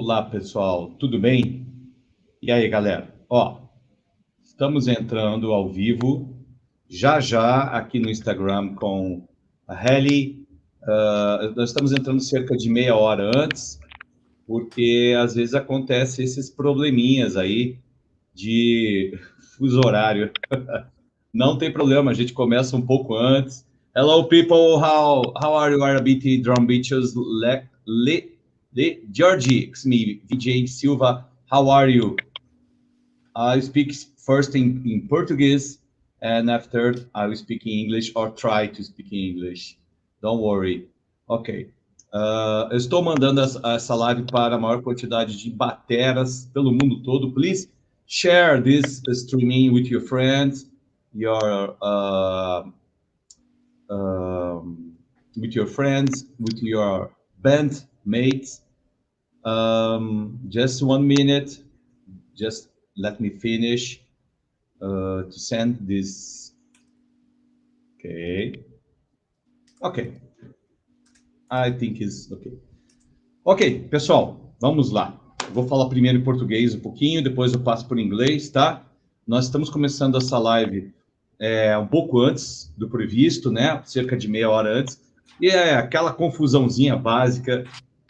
Olá, pessoal, tudo bem? E aí, galera? Ó, estamos entrando ao vivo, já já, aqui no Instagram com a Helly. Nós estamos entrando cerca de meia hora antes, porque às vezes acontece esses probleminhas aí de fuso horário. Não tem problema, a gente começa um pouco antes. Hello, people, how are you? RBT Drum Beaches, Georgie, it's me, VJ Silva, how are you? I speak first in Portuguese, and after I will speak in English, or try to speak in English. Don't worry. Ok. Eu estou mandando essa live para a maior quantidade de bateras pelo mundo todo. Please share this streaming with your friends, with your band mates. Just 1 minute. Just let me finish to send this. Okay. I think it's okay. Ok, pessoal, vamos lá. Vou falar primeiro em português um pouquinho, depois eu passo por inglês, tá? Nós estamos começando essa live um pouco antes do previsto, né? Cerca de meia hora antes. E é aquela confusãozinha básica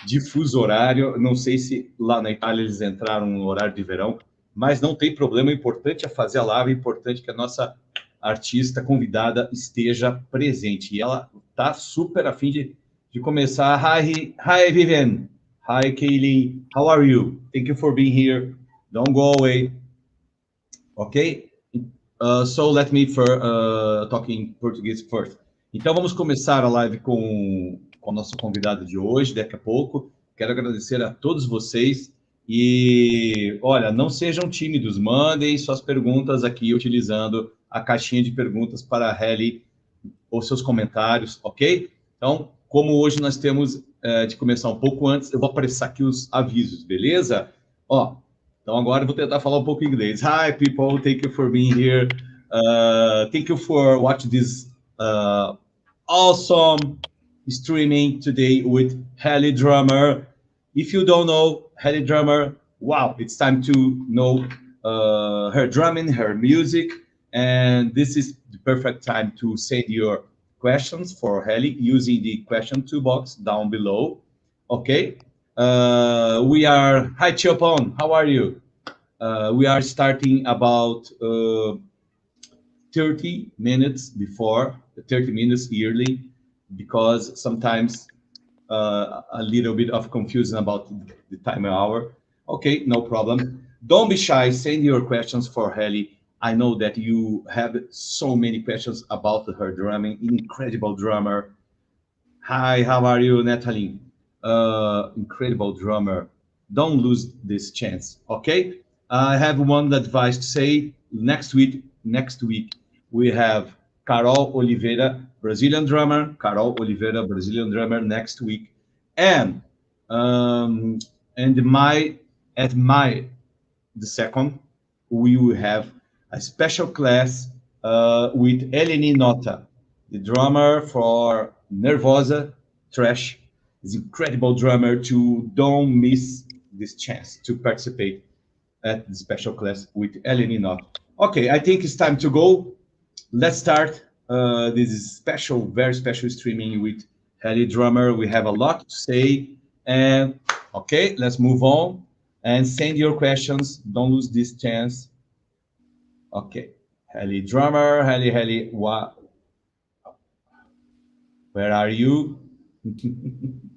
de fuso horário. Não sei se lá na Itália eles entraram no horário de verão, mas não tem problema. O importante é fazer a live, o importante é que a nossa artista convidada esteja presente. E ela está super a fim de começar. Hi, Vivian. Hi, Kaylee. How are you? Thank you for being here. Don't go away. Ok? So let me talk in Portuguese first. Então vamos começar a live com a nossa convidada de hoje, daqui a pouco. Quero agradecer a todos vocês e, olha, não sejam tímidos, mandem suas perguntas aqui utilizando a caixinha de perguntas para a Helly ou seus comentários, ok? Então, como hoje nós temos de começar um pouco antes, eu vou apressar aqui os avisos, beleza? Ó, então agora eu vou tentar falar um pouco em inglês. Hi, people, thank you for being here. Thank you for watching this awesome streaming today with Helly Drummer. If you don't know Helly Drummer, wow, it's time to know her drumming, her music, and this is the perfect time to send your questions for Helly using the question toolbox down below. Okay. We are, hi Chiopon, how are you? We are starting about 30 minutes before, 30 minutes yearly, because sometimes a little bit of confusion about the time and hour. Okay, no problem. Don't be shy, send your questions for Helly. I know that you have so many questions about her drumming, incredible drummer. Hi, how are you, Natalie? Incredible drummer. Don't lose this chance, okay? I have one advice to say. Next week we have Carol Oliveira, Brazilian drummer. Carol Oliveira, Brazilian drummer next week, and the second we will have a special class with Eleni Nota, the drummer for Nervosa Trash. Is incredible drummer. Don't miss this chance to participate at the special class with Eleni Nota. Okay, I think it's time to go. Let's start this special, very special streaming with Helly Drummer. We have a lot to say, and okay, let's move on and send your questions. Don't lose this chance. Okay, Helly Drummer, Helly, what? Where are you?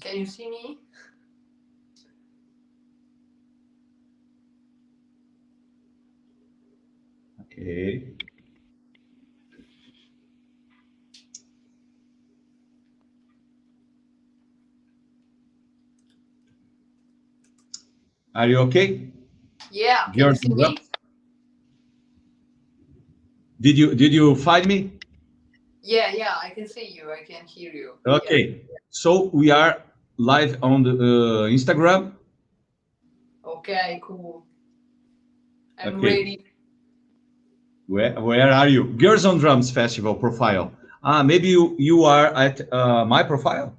Can you see me? Okay. Are you okay? Yeah. Can you see me? Did you find me? Yeah, I can see you. I can hear you. Okay. Yeah. So we are live on the Instagram. Okay, cool. I'm ready. Where are you? GirlsOnDrumsFestival profile. Maybe you are at my profile?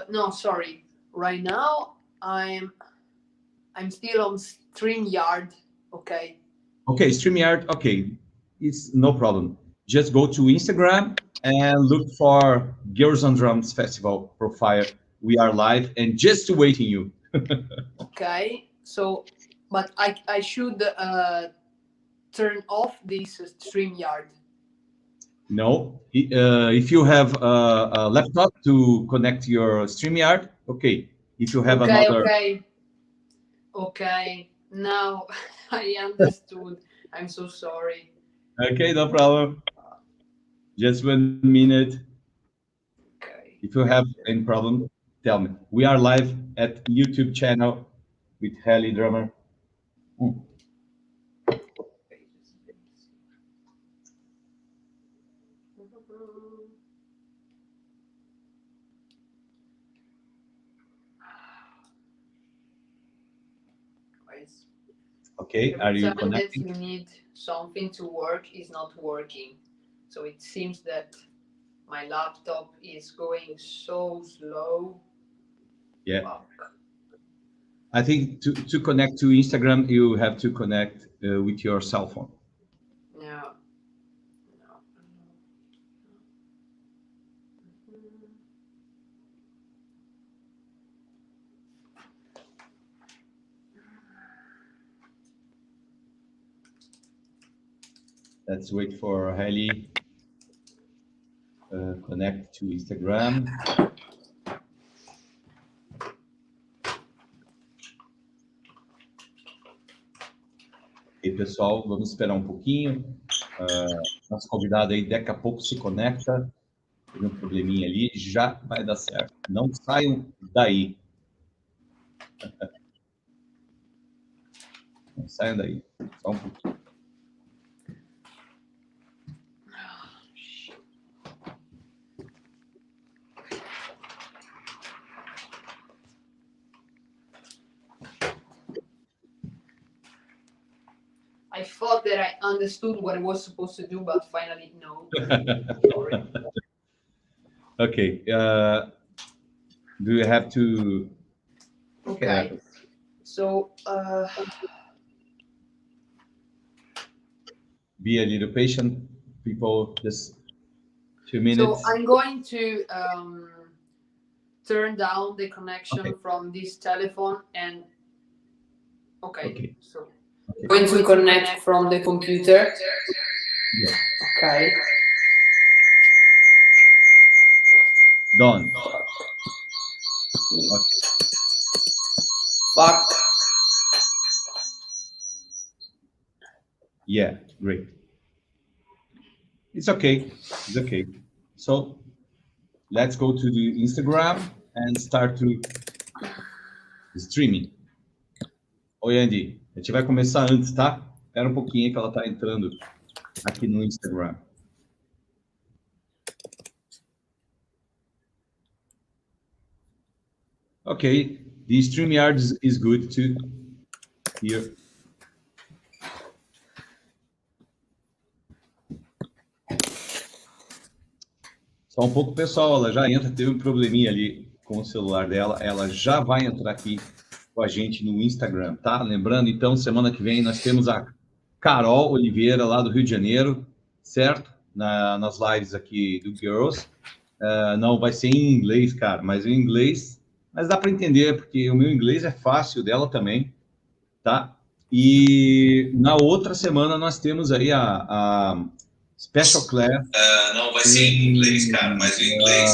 No, sorry. Right now I'm still on StreamYard. Okay. Okay, StreamYard. Okay, it's no problem. Just go to Instagram and look for GirlsOnDrumsFestival profile. We are live and just waiting you. Okay. So, but I should turn off this StreamYard. No, if you have a laptop to connect your StreamYard, okay. If you have another, okay. Now I understood. I'm so sorry. okay, no problem. Just 1 minute. Okay. If you have any problem, tell me. We are live at YouTube channel with Helly drummer. Okay, are you connecting? That you need something to work is not working. So it seems that my laptop is going so slow. Yeah. Fuck. I think to connect to Instagram, you have to connect with your cell phone. No. Let's wait for Helly. Connect to Instagram. E pessoal, vamos esperar um pouquinho. Nosso convidado aí daqui a pouco se conecta. Tem um probleminha ali, já vai dar certo. Não saiam daí. Não saiam daí. Só um pouquinho. I thought that I understood what I was supposed to do, but finally, no. Sorry. Okay. Do you have to? Okay. So. Be a little patient, people. Just 2 minutes. So I'm going to turn down the connection from this telephone and. Okay. So. I'm going to connect from the computer. Yeah. Okay. Done. Okay. Fuck. Yeah, great. It's okay. It's okay. So let's go to the Instagram and start to streaming. Oi, Andy. A gente vai começar antes, tá? Espera um pouquinho que ela tá entrando aqui no Instagram. Okay, the StreamYard is good too. Here. Só um pouco, pessoal, ela já entra, teve um probleminha ali com o celular dela, ela já vai entrar aqui com a gente no Instagram, tá? Lembrando, então, semana que vem nós temos a Carol Oliveira, lá do Rio de Janeiro, certo? Nas lives aqui do Girls. Não vai ser em inglês, cara, mas em inglês, mas dá para entender, porque o meu inglês é fácil, dela também, tá? E na outra semana nós temos aí a Special Class. Não vai ser em inglês, cara, mas em inglês.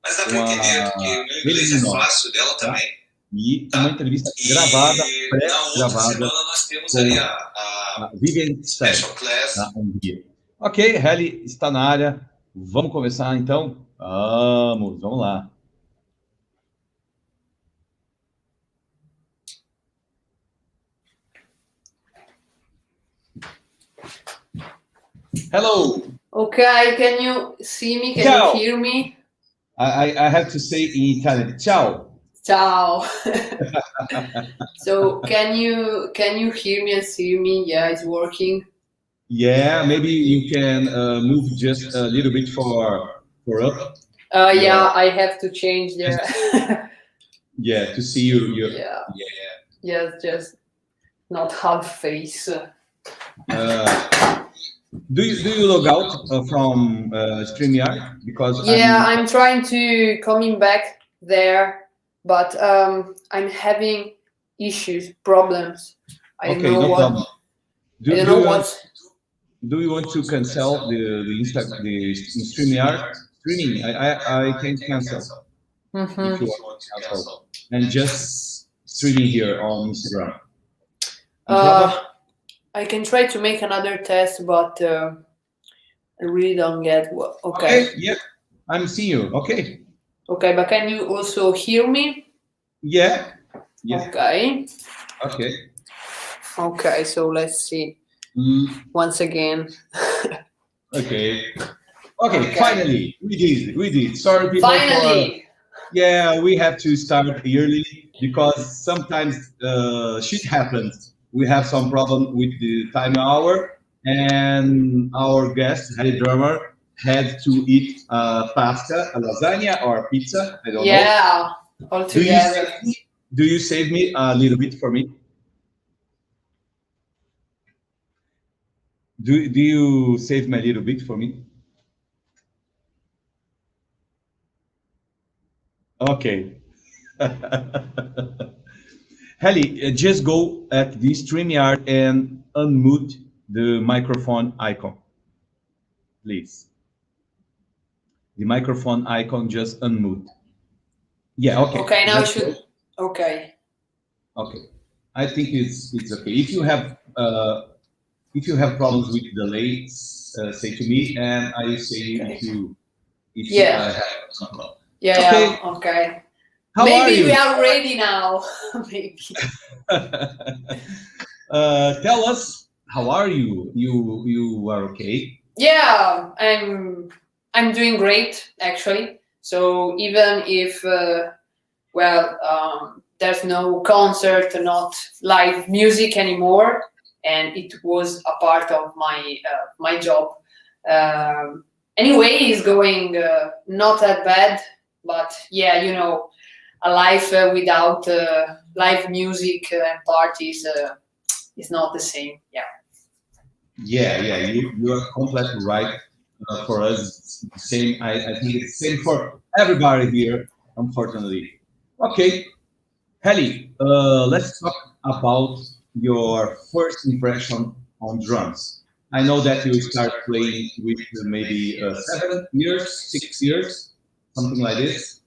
Mas dá para entender, porque o meu inglês é fácil, dela também. E uma entrevista gravada, pré-gravada, nós temos ali a Vivian Special Class. Na Hungria. Ok, Helly está na área. Vamos começar então? Vamos lá. Hello. Okay, can you see me? Can Ciao. you hear me? I have to say in Italian. Ciao. Ciao. So can you hear me and see me? Yeah, it's working. Yeah, maybe you can move just a little bit for up. Yeah, I have to change there. Yeah, to see you. Yeah. Yes, just not half face. Do you log out from StreamYard? Because yeah, I'm trying to coming back there, but I'm having issues, problems. I don't know what. Problem. I don't know what. Do you want to cancel the StreamYard streaming? I can cancel if you want to cancel, and just streaming here on Instagram. I can try to make another test, but I really don't get what. Okay. Yeah, I'm seeing you. Okay. Okay, but can you also hear me? Yeah. Okay. Okay, so let's see. Once again. Okay. Finally, we did. Sorry, people. Finally. We have to start early because sometimes shit happens. We have some problem with the time hour, and our guest, Helly drummer, had to eat pasta, a lasagna, or pizza. I don't know. Yeah, all together. Do you save me a little bit for me? Do you save me a little bit for me? Okay. Helly, just go at the StreamYard and unmute the microphone icon, please. The microphone icon, just unmute. Yeah, okay. Okay, now should. Okay. I think it's okay. If you have problems with delay, say to me, and I say if you have some problem. Okay. How are you? Maybe we are ready now. Maybe. Tell us, how are you? You are okay? Yeah, I'm doing great actually. So even if there's no concert, not live music anymore, and it was a part of my job. Anyway, it's going not that bad, but yeah, you know, a life without live music and parties is not the same. Yeah. You are completely right. For us, it's the same. I think it's the same for everybody here, unfortunately. Okay, Helly, let's talk about your first impression on drums. I know that you start playing with maybe 7 years, 6 years, something like this.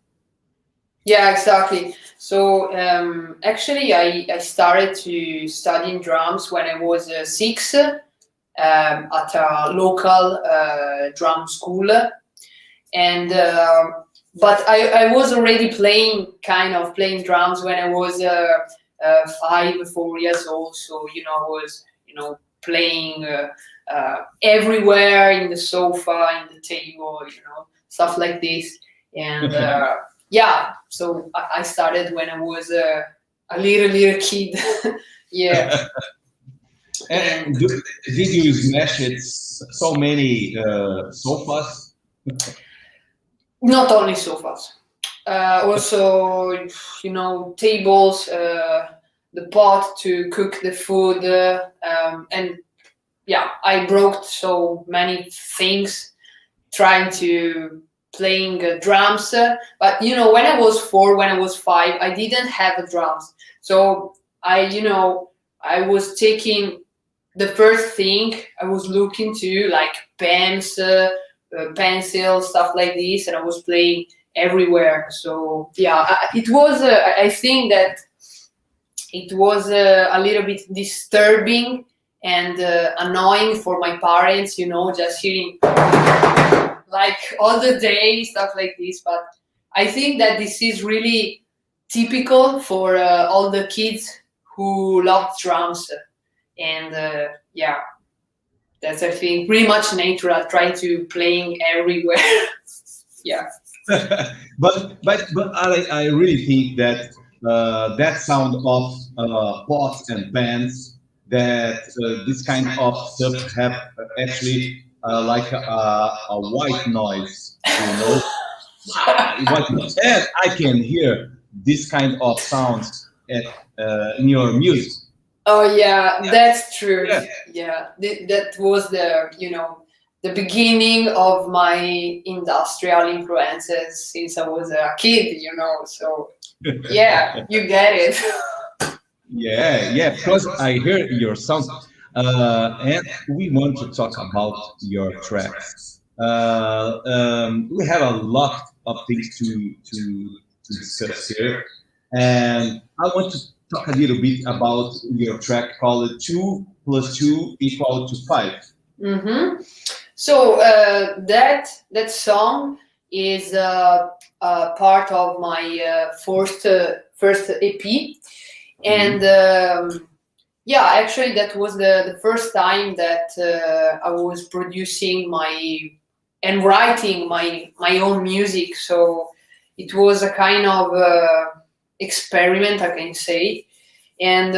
Yeah, exactly. So actually, I started to study drums when I was 6 at a local drum school, and but I was already playing drums when I was 5, 4 years old. So I was playing everywhere, in the sofa, in the table, stuff like this, and. Yeah, so I started when I was a little kid. Yeah. And did you smash it so many sofas? Not only sofas, also tables, the pot to cook the food, and yeah, I broke so many things trying to playing drums, but when I was 4, when I was 5, I didn't have a drums. So I was taking the first thing I was looking to, like pens, pencils, stuff like this, and I was playing everywhere. So yeah, it was. I think that it was a little bit disturbing and annoying for my parents. Just hearing. Like all the day, stuff like this, but I think that this is really typical for all the kids who love drums, and yeah, that's I think pretty much natural. Trying to playing everywhere. Yeah. but I really think that that sound of pots and pans, that this kind of stuff have actually. Like a white noise, white noise. And I can hear this kind of sounds in your music. Oh yeah, that's true. Yeah, that was the the beginning of my industrial influences since I was a kid. So yeah, you get it. Yeah, because I hear your sound, and we want to talk about your tracks. We have a lot of things to discuss here, and I want to talk a little bit about your track called 2 + 2 = 5. Mm-hmm. So that song is part of my first EP, and actually that was the first time that I was producing and writing my own music. So it was a kind of experiment, I can say, and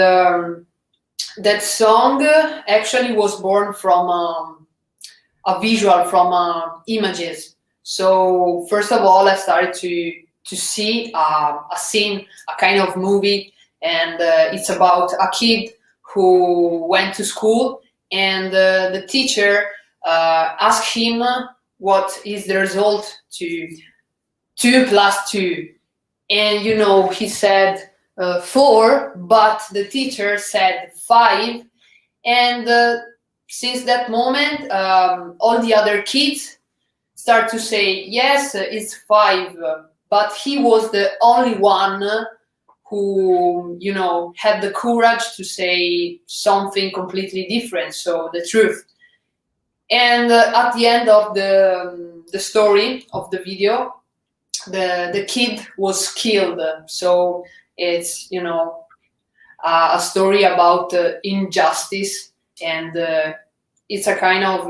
that song actually was born from a visual, from images. So first of all, I started to see a scene, a kind of movie, and it's about a kid who went to school, and the teacher asked him what is the result to 2 + 2, and he said 4, but the teacher said 5, and since that moment, all the other kids start to say yes, it's 5, but he was the only one who had the courage to say something completely different, so the truth. And at the end of the story of the video, the kid was killed. So it's a story about injustice, and it's a kind of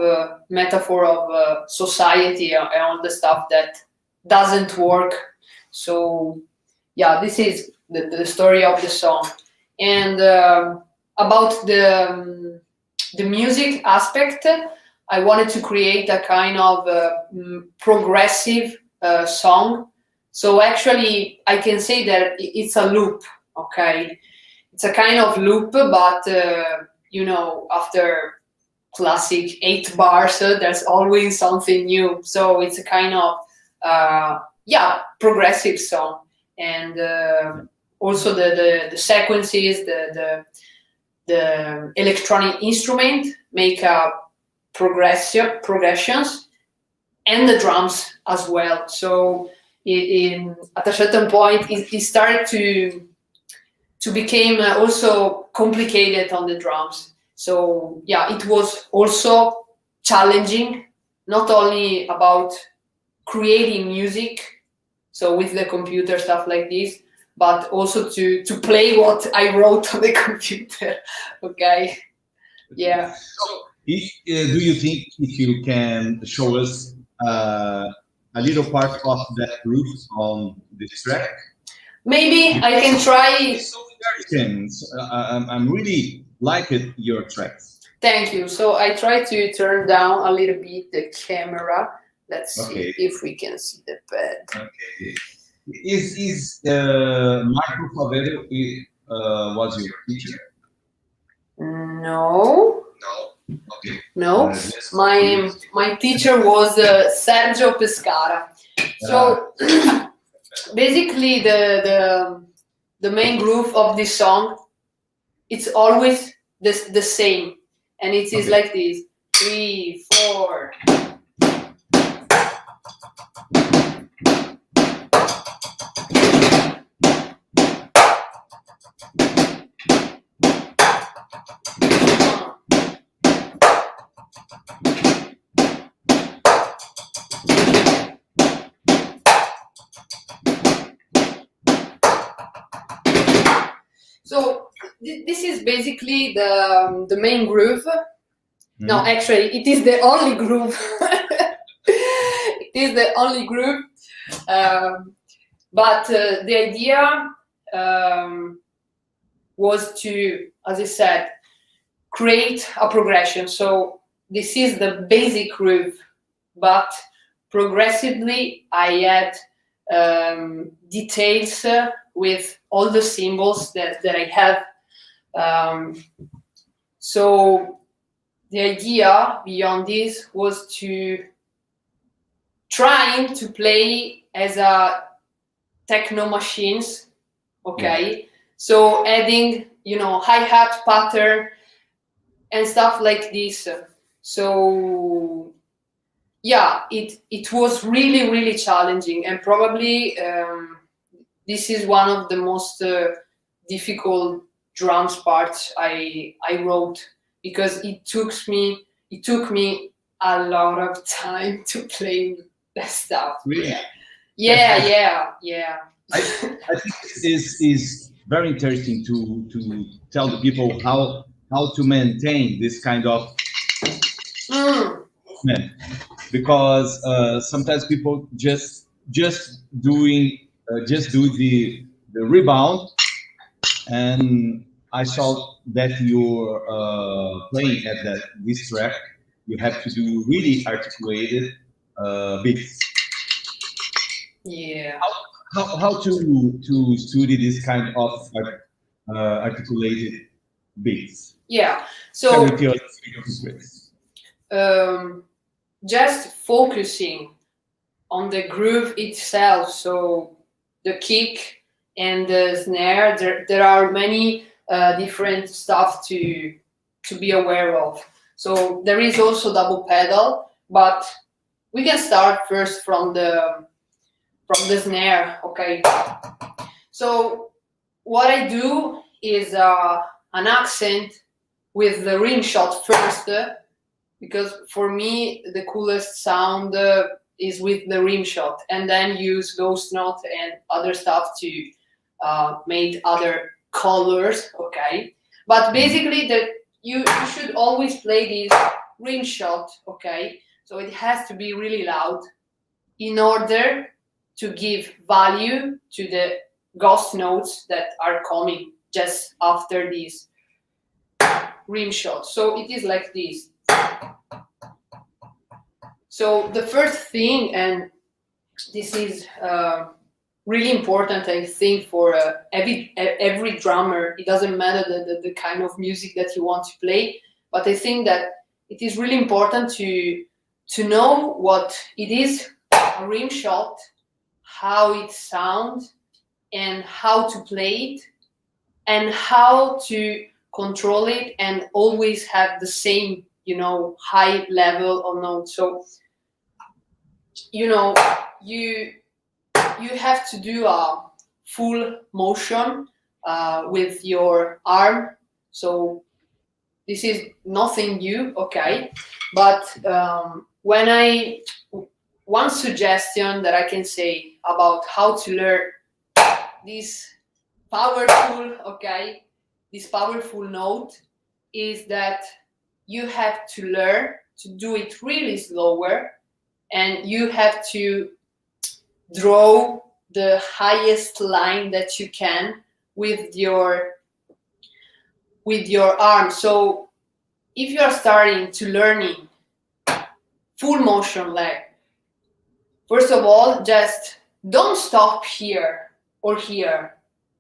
metaphor of society and all the stuff that doesn't work. So yeah, this is the story of the song. And about the music aspect, I wanted to create a kind of progressive song. So actually, I can say that it's a loop. Okay, it's a kind of loop, but after classic 8 bars, there's always something new. So it's a kind of progressive song, and also the sequences, the electronic instrument make a progressions, and the drums as well. So at a certain point, it started to become also complicated on the drums. So yeah, it was also challenging, not only about creating music, so with the computer, stuff like this, but also to play what I wrote on the computer. Okay, yeah. So, do you think if you can show us a little part of that group on this track? Maybe I can try. I'm really liking your tracks. Thank you. So I try to turn down a little bit the camera. Let's see if we can see the bed. Okay. Is Marco Favero was your teacher? No. No. Okay. No. My teacher was Sergio Pescara. So basically, the main groove of this song, it's always the same, and it is like this: 3, 4. So this is basically the main groove. No, actually, it is the only groove. It is the only groove. But the idea was to, as I said, create a progression. So this is the basic groove, but progressively I add details with all the symbols that I have. So the idea beyond this was to trying to play as a techno machines, okay? So adding, you know, hi-hat pattern and stuff like this. So yeah, it was really, really challenging, and probably this is one of the most difficult drums parts I wrote, because it took me a lot of time to play that stuff. Really? Yeah. I think this is very interesting to tell the people how to maintain this kind of movement, because sometimes people just do the rebound, and I saw that you're playing at this track. You have to do really articulated beats. Yeah. How to study this kind of articulated beats? Yeah. Can So you tell us your secrets? just focusing on the groove itself, so the kick and the snare, there are many different stuff to be aware of. So there is also double pedal, but we can start first from the snare, okay? So what I do is an accent with the rim shot first, because for me the coolest sound is with the rim shot, and then use ghost note and other stuff to make other colors, okay? But basically you should always play this rim shot, okay? So it has to be really loud in order to give value to the ghost notes that are coming just after this rim shot. So it is like this. So the first thing, and this is really important, I think, for every drummer. It doesn't matter the kind of music that you want to play, but I think that it is really important to know what it is, a rim shot, how it sounds, and how to play it, and how to control it, and always have the same, you know, high level of note. So, you know, you have to do a full motion with your arm. So this is nothing new, okay? But one suggestion that I can say about how to learn this powerful, okay, this powerful note is that you have to learn to do it really slower, and you have to draw the highest line that you can with your arm. So if you are starting to learning full motion leg, first of all, just don't stop here or here.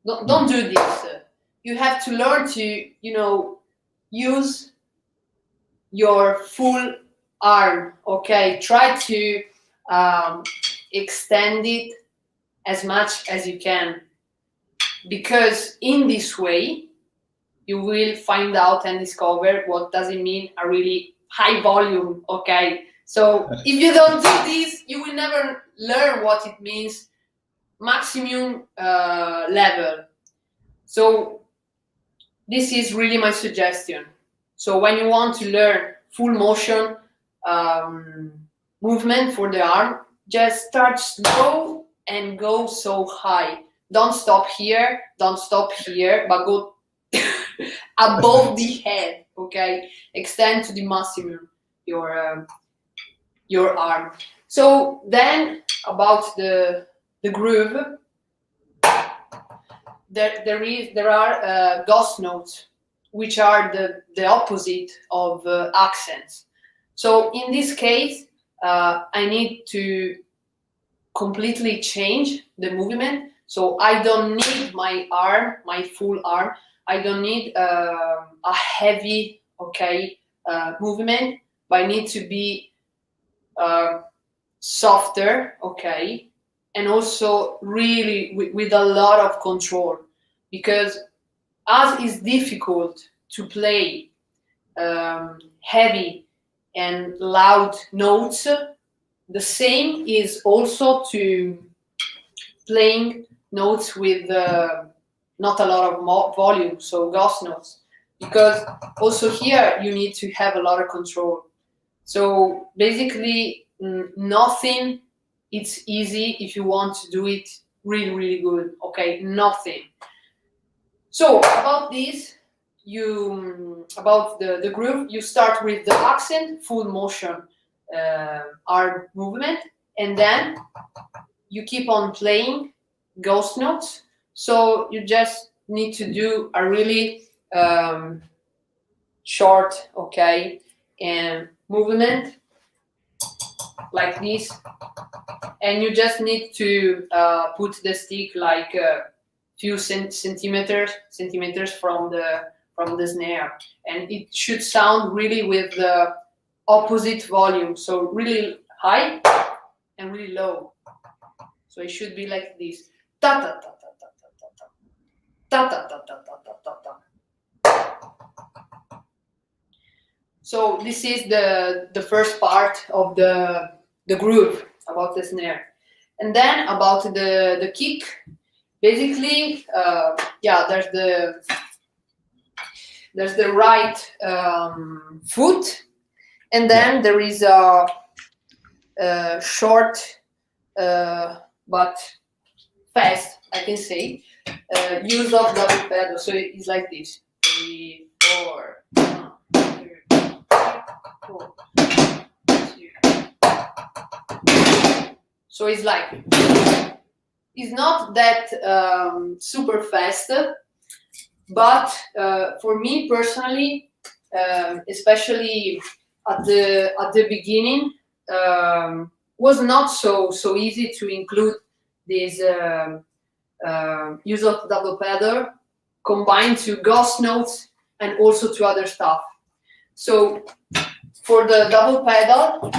Don't do this. You have to learn to, you know, use your full arm, okay? Try to extend it as much as you can, because in this way you will find out and discover what does it mean a really high volume, okay? So if you don't do this, you will never learn what it means maximum level. So this is really my suggestion. So when you want to learn full motion movement for the arm, just start slow and go so high. Don't stop here, but go above the head, okay? Extend to the maximum your arm. So then about the groove, there are ghost notes, which are the opposite of accents. So in this case, I need to completely change the movement. So I don't need my arm, my full arm. I don't need a heavy, movement, but I need to be softer, and also really with a lot of control, because as it's difficult to play heavy and loud notes, the same is also to playing notes with not a lot of volume, so ghost notes, because also here you need to have a lot of control. So basically nothing, it's easy if you want to do it really, really good, nothing. So about this, about the groove, you start with the accent, full motion, arm movement, and then you keep on playing ghost notes. So you just need to do a really short, and movement like this, and you just need to put the stick like a few centimeters from the snare, and it should sound really with the opposite volume, so really high and really low. So it should be like this. Ta ta ta ta ta ta ta ta ta ta ta ta ta. So this is the first part of the groove about the snare, and then about the kick. Basically, there's the right foot, and then there is a short but fast, I can say, use of double pedal. So it's like this: 3, 4, 1, 2, 4, 2. So it's like, it's not that super fast, but for me personally, especially at the beginning, was not so easy to include this use of double pedal combined to ghost notes and also to other stuff. So for the double pedal,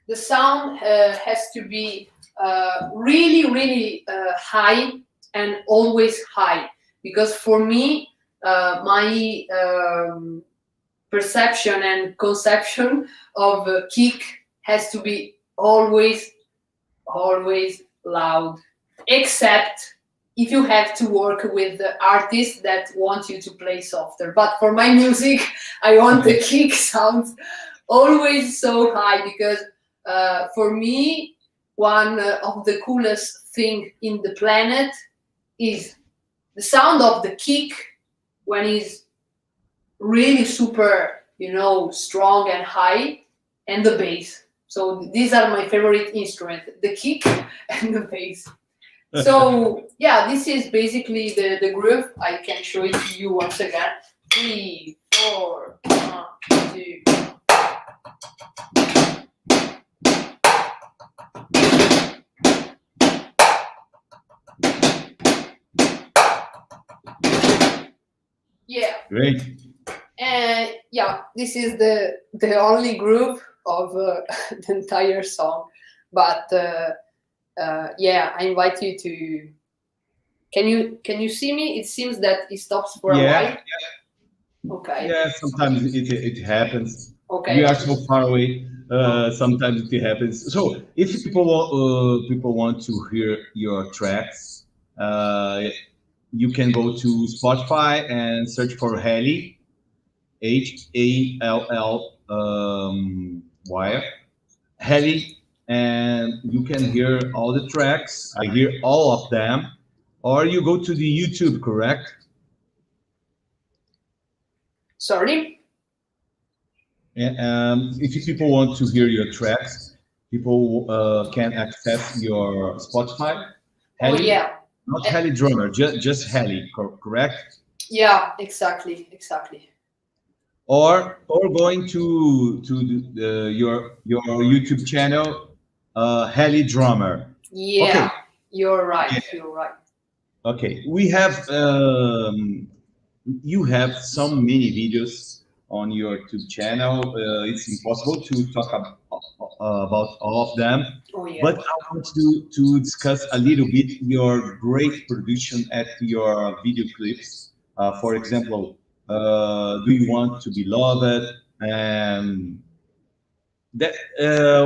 the sound has to be really, really high and always high, because for me, my perception and conception of kick has to be always loud, except if you have to work with artists that want you to play softer. But for my music, I want the kick sound always so high, because for me, one of the coolest thing in the planet is the sound of the kick when it's really super, strong and high, and the bass. So these are my favorite instruments, the kick and the bass. So yeah, this is basically the groove. I can show it to you once again. 3, 4, 1, 2. Yeah. Great. And yeah, this is the only groove of the entire song. But yeah, I invite you to. Can you see me? It seems that it stops for a while. Okay. Yeah, sometimes it happens. Okay. We are so far away. Sometimes it happens. So if people want to hear your tracks, you can go to Spotify and search for Helly, HALL Helly, and you can hear all the tracks. I hear all of them. Or you go to the YouTube, correct? Sorry? If people want to hear your tracks, people can access your Spotify. Helly, Oh yeah. not Helly Drummer, just Helly, correct? Yeah, exactly. Or going to your YouTube channel, Helly Drummer. Yeah, Okay. you're right. Yeah. You're right. Okay, we have you have so many videos on your YouTube channel. It's impossible to talk about all of them, Oh yeah. but I want to discuss a little bit your great production at your video clips. For example, do you want to be loved? And that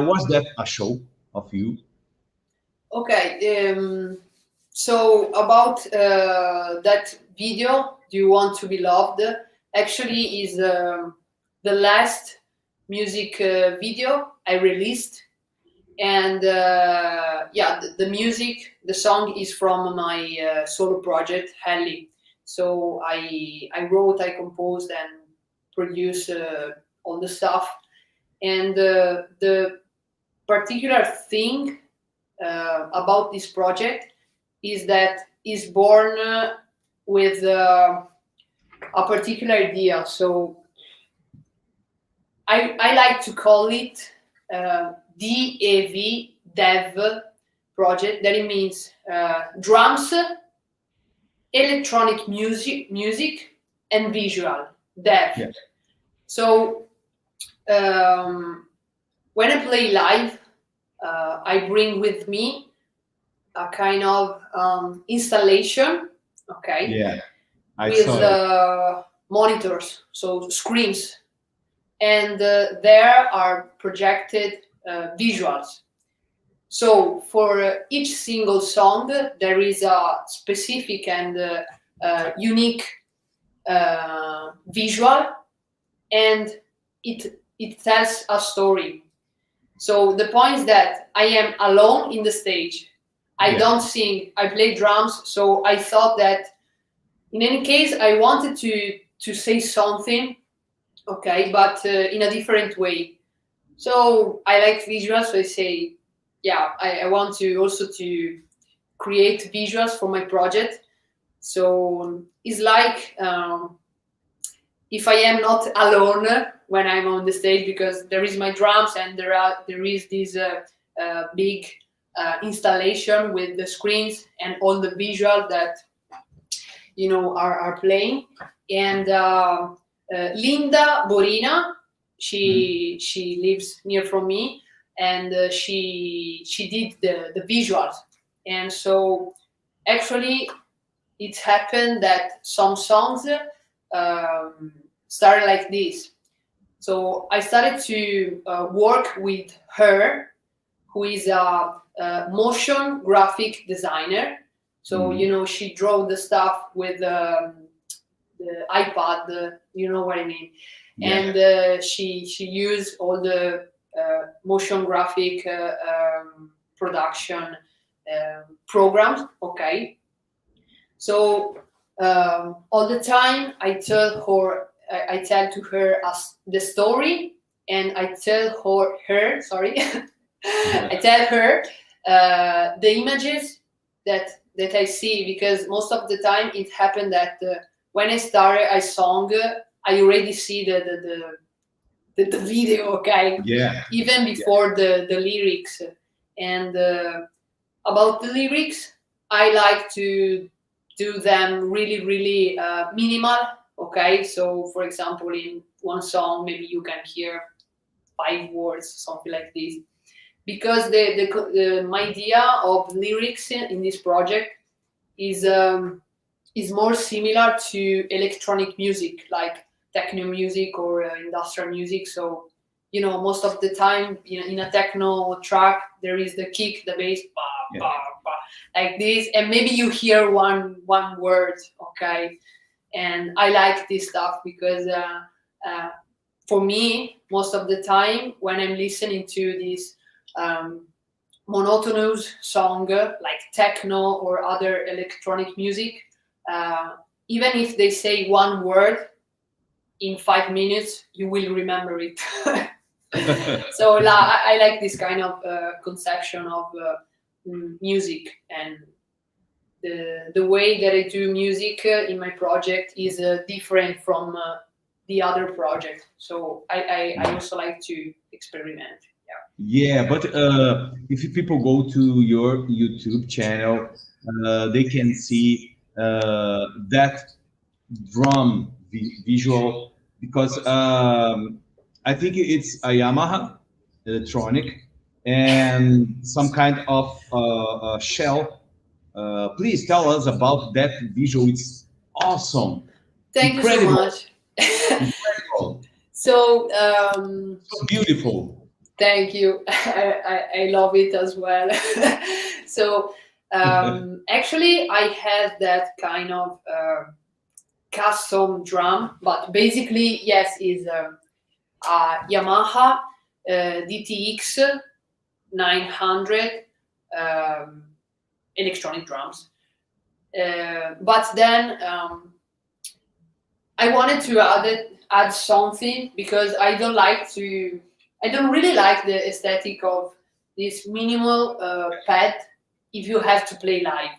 was that a show of you? Okay. So about that video, "Do You Want to Be Loved?" actually is the last music video I released, and yeah, the music, the song is from my solo project Helly. So I wrote, I composed, and produced all the stuff. And the particular thing about this project is that is born with a particular idea. So I like to call it DAV, Dev project. That it means drums, electronic music, and visual. Dev. Yeah. So when I play live, I bring with me a kind of installation, okay, Yeah, I with saw it. monitors, so screens, and there are projected visuals. So for each single song, there is a specific and unique visual, and it tells a story. So the point is that I am alone in the stage. I Yeah. don't sing. I play drums. So I thought that in any case, I wanted to say something, okay, but in a different way. So I like visuals. So I say, yeah, I want to also to create visuals for my project. So it's like if I am not alone when I'm on the stage, because there is my drums and there is this big installation with the screens and all the visual that are playing. And Linda Borina, she lives near from me, and she did the visuals. And so actually it happened that some songs started like this. So I started to work with her, who is a motion graphic designer. So she drew the stuff with the iPad. You know what I mean? Yeah. And she used all the motion graphic production programs. Okay. So all the time I tell to her the story, and I tell her sorry, I tell her the images that I see, because most of the time it happened that when I started, I song, I already see the video, okay, Yeah. even before the lyrics. And about the lyrics, I like to do them really, really minimal. Okay, so for example, in one song, maybe you can hear 5 words, something like this, because my idea of lyrics in this project is more similar to electronic music, like techno music or industrial music. So most of the time in a techno track there is the kick, the bass, ba, ba, ba, like this, and maybe you hear one word, okay. And I like this stuff because for me, most of the time when I'm listening to this monotonous song like techno or other electronic music, even if they say one word, in 5 minutes you will remember it. So I like this kind of conception of music, and the way that I do music in my project is different from the other project. So I also like to experiment. Yeah, but if people go to your YouTube channel, they can see that drum visual because I think it's a Yamaha electronic and some kind of shell. Please tell us about that visual. It's awesome, Thank you so incredible, much. incredible, So so beautiful. thank you. I love it as well. So actually, I had that kind of custom drum, but basically, yes, is a Yamaha DTX 900 electronic drums. But then I wanted to add something because I don't really like the aesthetic of this minimal pad if you have to play live.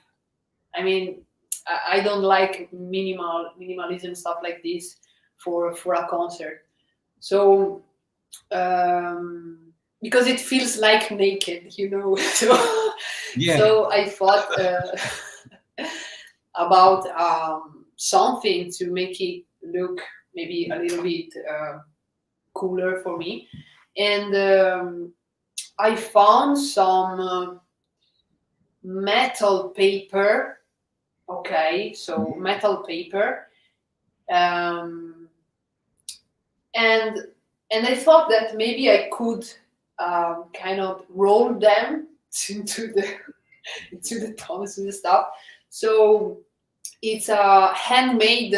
I mean, I don't like minimalism stuff like this for a concert. So because it feels like naked, So Yeah. so I thought about something to make it look maybe a little bit cooler for me, and I found some metal paper. Okay, so metal paper, and I thought that maybe I could kind of roll them into the tones and stuff. So it's a handmade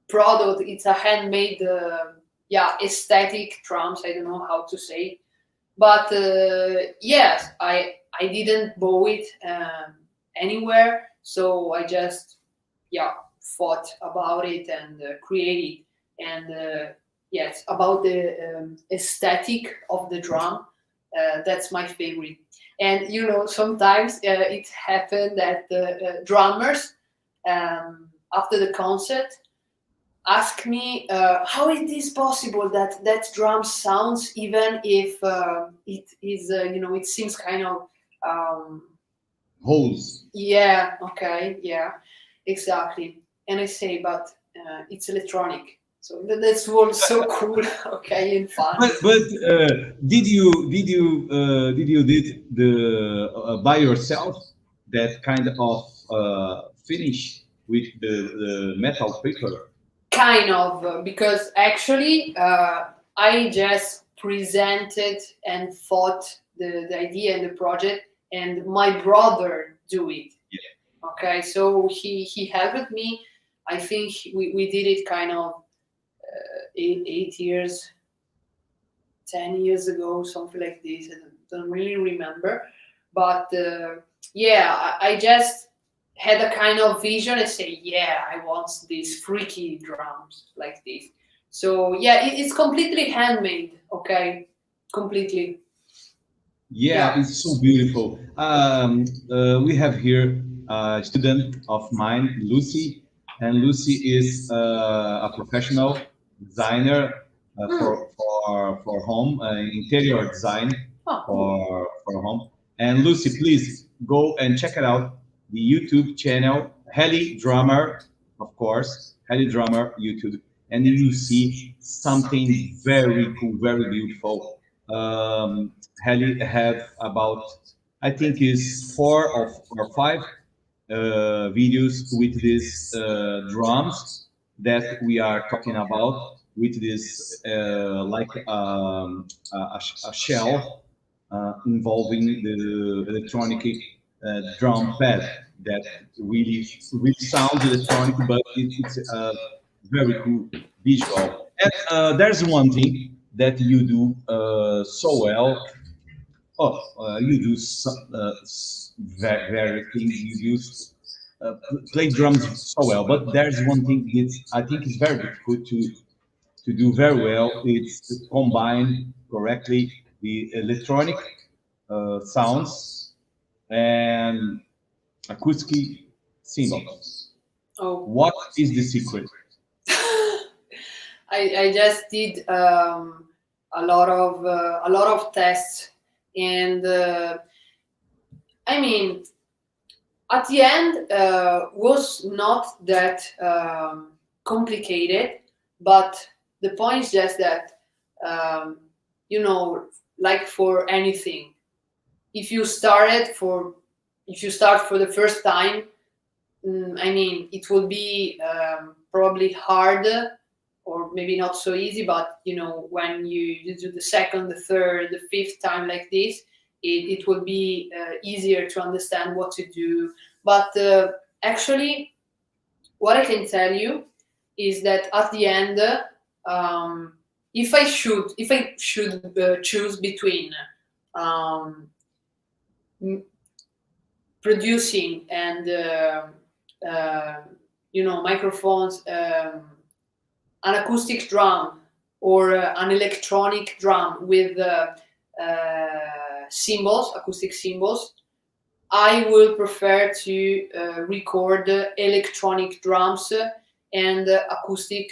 product. It's a handmade, aesthetic drums. I don't know how to say, but yes, I didn't buy it anywhere. So I just thought about it and created. And yes, about the aesthetic of the drum. That's my favorite. And sometimes it happened that the drummers after the concert ask me, how is this possible that drum sounds even if it is it seems kind of Holes. yeah, okay, yeah, exactly. And I say, but it's electronic, so that's what's so cool. Okay, and fun. But did you did the by yourself that kind of finish with the metal paper? Kind of, because actually I just presented and thought the idea and the project, and my brother do it. Yeah. Okay, so he helped me. I think we did it kind of 8 years, 10 years ago, something like this. I don't really remember, but I just had a kind of vision and say, yeah, I want these freaky drums like this. So yeah, it's completely handmade. Okay, completely. Yeah, it's so beautiful. We have here a student of mine, Lucy, and Lucy is a professional designer for home, interior design for home. And Lucy, please go and check it out. The YouTube channel, Helly Drummer, of course, Helly Drummer YouTube, and you see something very cool, very beautiful. Helly have about, I think is 4 or 5 videos with these drums that we are talking about, with this a shell involving the electronic drum pad that really sounds electronic, but it's a very cool visual. And there's one thing that you do so well. You do very things. You use play drums so well, but there's one thing that I think is very difficult to do very well. It's to combine correctly the electronic sounds and acoustic cymbals. Oh, What is the secret? I just did a lot of tests, and I mean, at the end was not that complicated, but the point is just that you know, like for anything, if you start for the first time, I mean, it will be probably hard, or maybe not so easy, but you know, when you do the second, the third, the fifth time like this, it will be easier to understand what to do. But actually, what I can tell you is that at the end, if I should choose between producing and you know, microphones, an acoustic drum or an electronic drum with cymbals, acoustic cymbals, I will prefer to record electronic drums and acoustic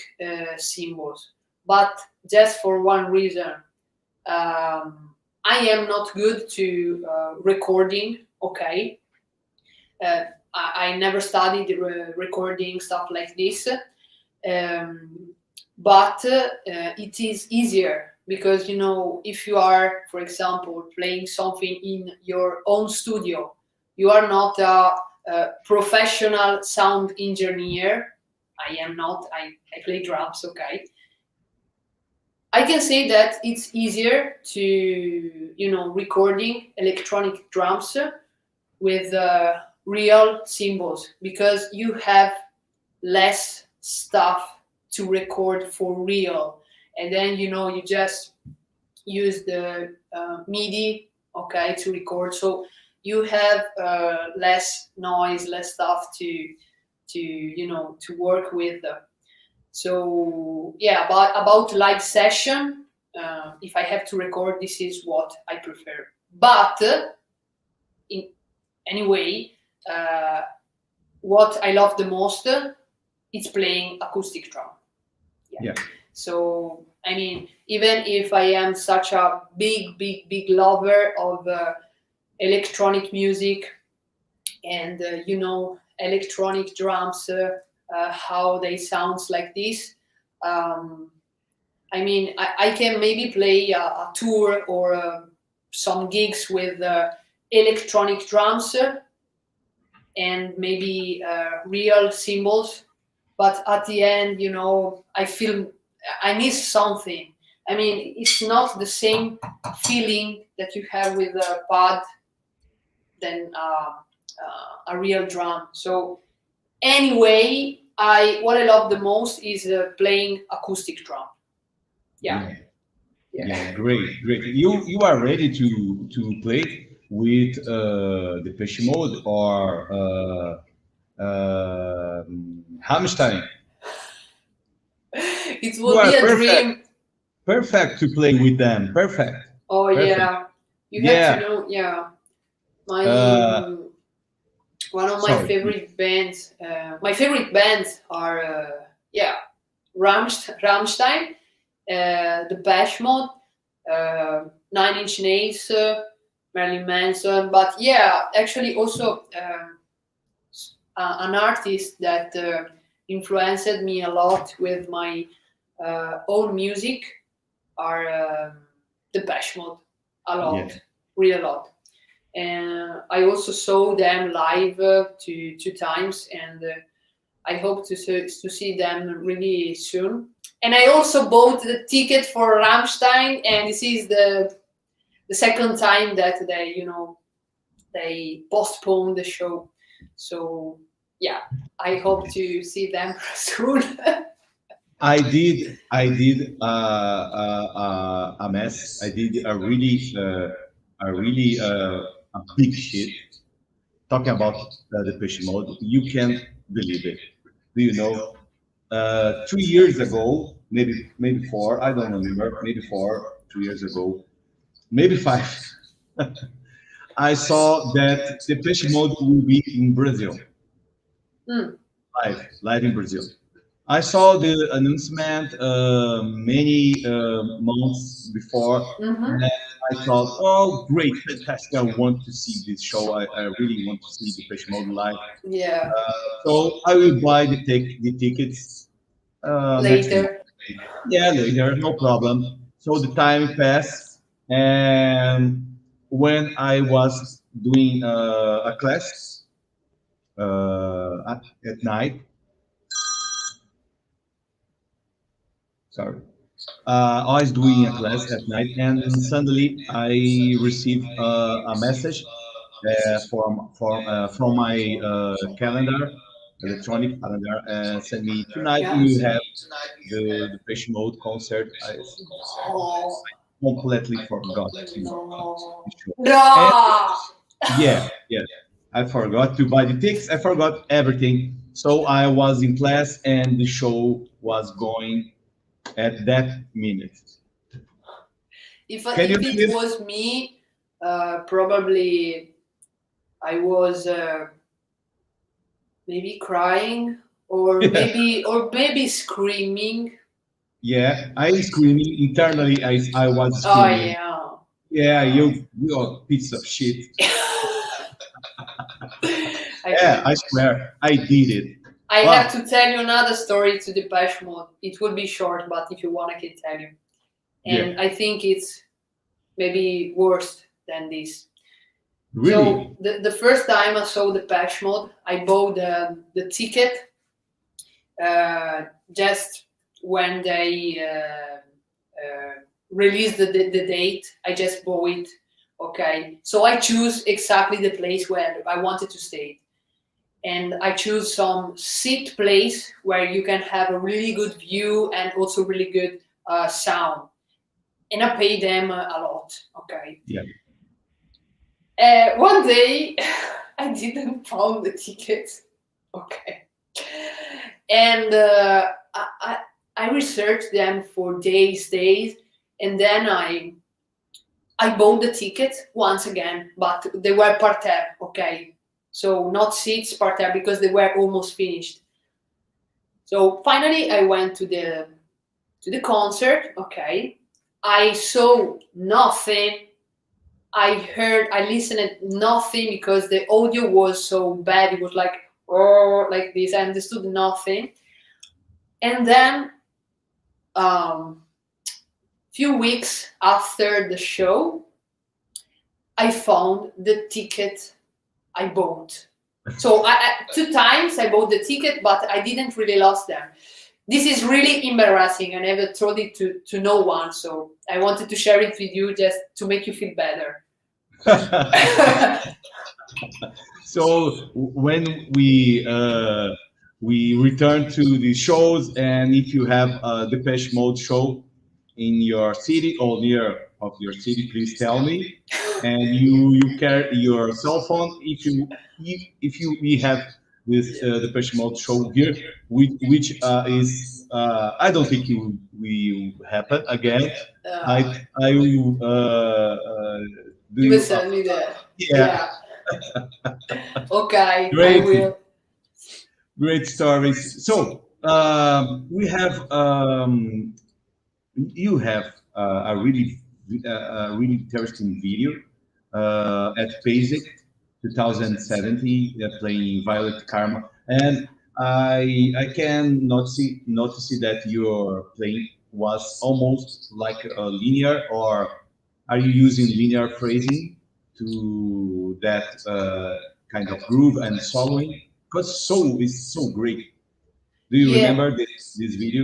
cymbals, but just for one reason. I am not good to recording. Okay, I never studied recording stuff like this, but it is easier because, you know, if you are, for example, playing something in your own studio, you are not a professional sound engineer. I am not. I play drums. Okay. I can say that it's easier to, you know, recording electronic drums with real cymbals, because you have less stuff to record for real, and then, you know, you just use the MIDI, okay, to record, so you have less noise, less stuff to you know, to work with. So yeah, about live session, if I have to record, this is what I prefer. But in anyway, what I love the most is playing acoustic drum. Yeah. So I mean, even if I am such a big lover of electronic music and you know, electronic drums, how they sounds like this, I mean, I can maybe play a tour or some gigs with electronic drums and maybe real cymbals, but at the end, you know, I feel I miss something. I mean, it's not the same feeling that you have with a pad than a real drum. So anyway, what I love the most is playing acoustic drum. Yeah. Great. You are ready to play with Depeche Mode or Rammstein? It will be a dream. Perfect to play with them. Perfect. Oh, perfect. Yeah. You have to know. Yeah. My one of my favorite bands. My favorite bands are Rammstein, Depeche Mode, 9 Inch Nails, Marilyn Manson. But yeah, actually also an artist that influenced me a lot with my own music are Depeche Mode. A lot, really a lot. And I also saw them live two times, and I hope to see them really soon. And I also bought the ticket for Rammstein, and this is the second time that they postponed the show. So yeah, I hope to see them soon. I did a mess. I did a really big shit talking about the Depeche Mode. You can't believe it. Do you know? 3 years ago, maybe 4. I don't remember. Maybe 4, 2 years ago, maybe 5. I saw that Depeche Mode will be in Brazil, live in Brazil. I saw the announcement many months before, Mm-hmm. and I thought, oh, great, fantastic! I want to see this show. I really want to see the Depeche Mode live. Yeah. So I will buy the tickets next week. Later. Yeah, later, no problem. So the time passed, and when I was doing a class at night, sorry, I was doing a class at night, and suddenly I received a message from my calendar, electronic calendar, and sent me tonight. Yeah. You have the Depeche Mode concert. I Oh completely forgot to no. the show. And No. yeah, yeah, I forgot to buy the tickets. I forgot everything. So I was in class, and the show was going at that minute. Can you If it believe? was me, probably I was maybe crying or maybe screaming. Yeah, I screaming internally. I was Oh screaming. yeah. Yeah, you're a piece of shit. I Yeah, did. I swear, I did it. I have But to tell you another story to Depeche Mode. It will be short, but if you want, I can tell you. yeah, And I think it's maybe worse than this. really, So the first time I saw Depeche Mode, I bought the ticket just when they released the date. I just bought it. Okay, so I choose exactly the place where I wanted to stay, and I choose some seat place where you can have a really good view and also really good sound. And I pay them a lot. Okay. yeah. One day, I didn't found the ticket. Okay. And I researched them for days, and then I bought the ticket once again, but they were parterre. Okay, so not seats, parterre, because they were almost finished. So finally, I went to the concert. Okay, I saw nothing. I listened nothing because the audio was so bad. It was like, oh, like this. I understood nothing. And then, few weeks after the show, I found the ticket I bought. So two times I bought the ticket, but I didn't really lost them. This is really embarrassing. I never told it to no one, so I wanted to share it with you just to make you feel better. So when we return to the shows, and if you have a Depeche Mode show in your city or near of your city, please tell me. And you carry your cell phone. If you we have this Depeche Mode show here, which is I don't think it will happen again. I will do You will you send me the yeah. Okay, I Great, will. great stories. So you have a really interesting video at Pasic 2070 playing Violet Karma, and I can not see that your playing was almost like a linear, or are you using linear phrasing to that kind of groove and soloing? Because soul is so great. Do you Yeah. remember this video?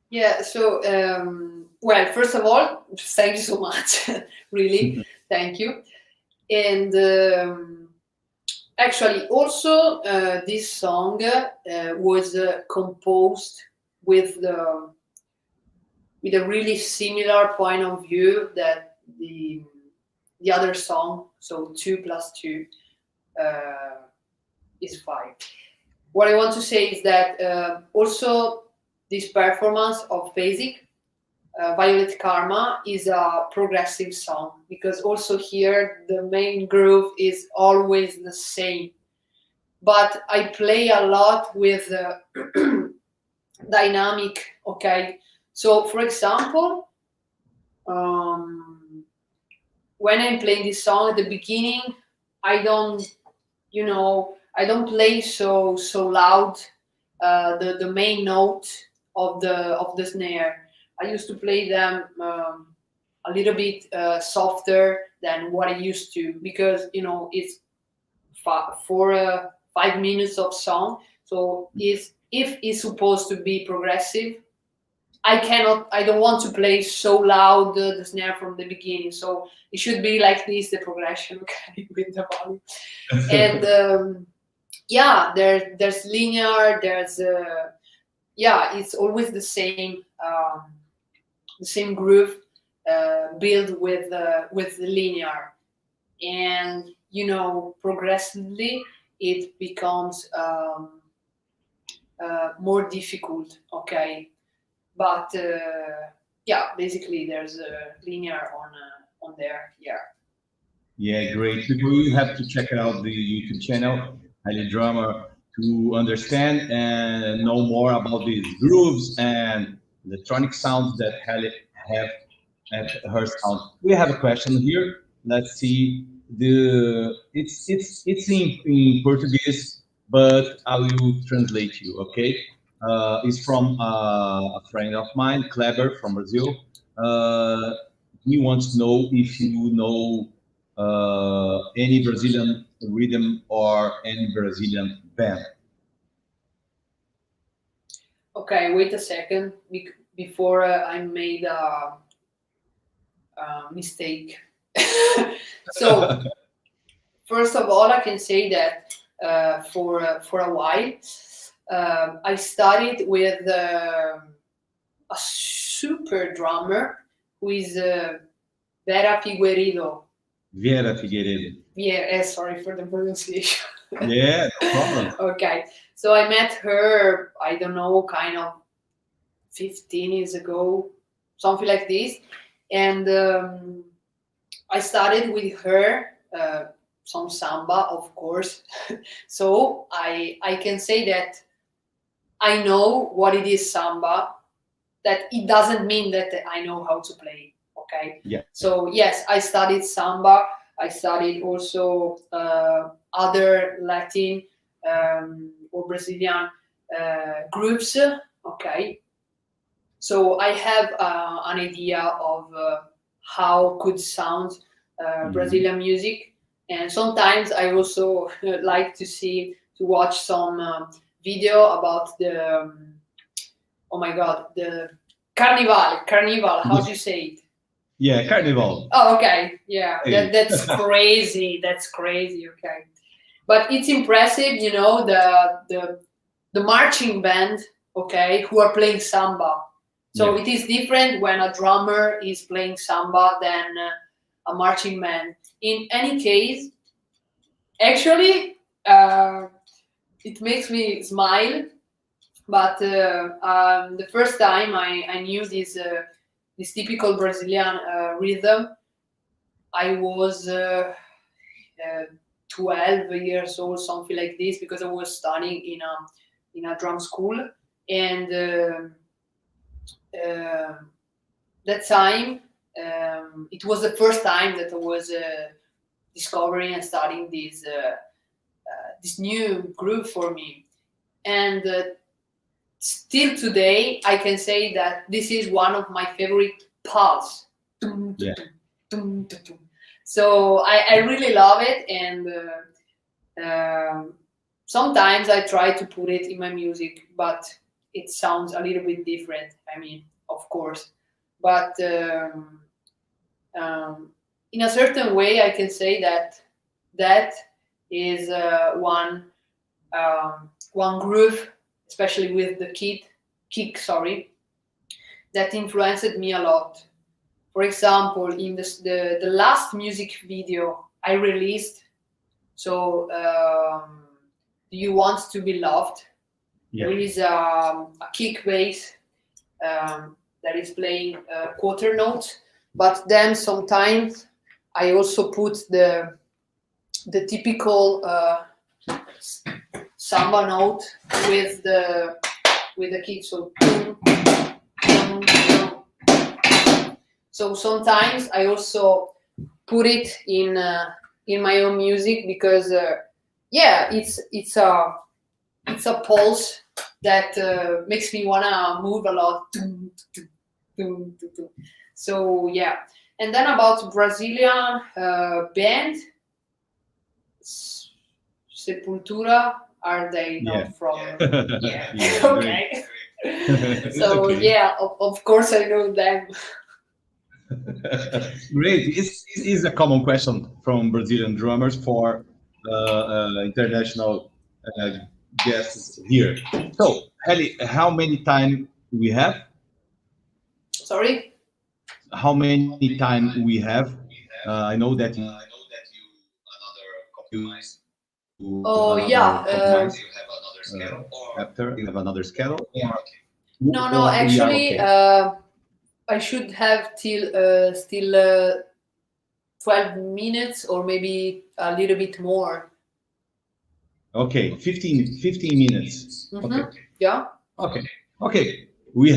Yeah, so, well, first of all, thank you so much. Really, thank you. And actually, also, this song was composed with with a really similar point of view that the other song. So 2 + 2 is 5. What I want to say is that also this performance of Basic, Violet Karma, is a progressive song, because also here the main groove is always the same. But I play a lot with dynamic. Okay, so for example, when I'm playing this song at the beginning, I don't play so loud the main note of the snare. I used to play them a little bit softer than what I used to, because it's for 5 minutes of song. So if it's supposed to be progressive, I don't want to play so loud the snare from the beginning. So it should be like this, the progression, okay, with the volume. And there's linear, there's it's always the same groove built with the linear, and progressively it becomes more difficult. Okay, but basically there's a linear on there. Yeah, great. People, you have to check out the YouTube channel, Helly Drummer, to understand and know more about these grooves and electronic sounds that Helly have at her sound. We have a question here. Let's see. It's in Portuguese, but I will translate you. Okay. It's from a friend of mine, Kleber from Brazil. He wants to know if you know any Brazilian rhythm or any Brazilian band. Okay, wait a second before I made a mistake. So first of all, I can say that for a while I studied with a super drummer who is Vera Figueiredo. Vera Figueiredo. Yeah, sorry for the pronunciation. Yeah, no problem. Okay, so I met her, I don't know, kind of 15 years ago, something like this. And I started with her some samba, of course. So I can say that I know what it is samba. That it doesn't mean that I know how to play. Okay. Yeah. So yes, I studied samba. I studied also other Latin or Brazilian groups. Okay. So I have an idea of how could sound Brazilian music, and sometimes I also like to watch some video about the oh my god, the carnival. How do you say it? Yeah, carnival. Oh, okay. Yeah, Hey. that's crazy. That's crazy. Okay, but it's impressive, the marching band, okay, who are playing samba. So Yeah. it is different when a drummer is playing samba than a marching band. In any case, actually, it makes me smile. But the first time I knew this typical Brazilian rhythm, I was 12 years old, something like this, because I was studying in a drum school, and that time it was the first time that I was discovering and studying this new groove for me, and still today I can say that this is one of my favorite parts. Yeah. So I really love it, and sometimes I try to put it in my music, but it sounds a little bit different. I mean, of course, but in a certain way, I can say that is one groove, especially with the kick, that influenced me a lot. For example, in the last music video I released, so Do You Want to Be Loved? Yeah. There is a kick bass that is playing quarter notes, but then sometimes I also put the typical samba note with the with the kick. So sometimes I also put it in my own music because it's a pulse that makes me wanna move a lot. So yeah, and then about Brazilian band, Sepultura, are they not from? Yeah. Okay. So Okay. yeah, of course I know them. Great. It's a common question from Brazilian drummers for international guests here. So, Helly, how many time we have? Sorry. How many time we have? I know that you Oh yeah. Chapter. You have another schedule. No. Or we are Actually, okay? I should have still 12 minutes or maybe a little bit more. Okay, 15 minutes. Okay. Yeah. Okay. We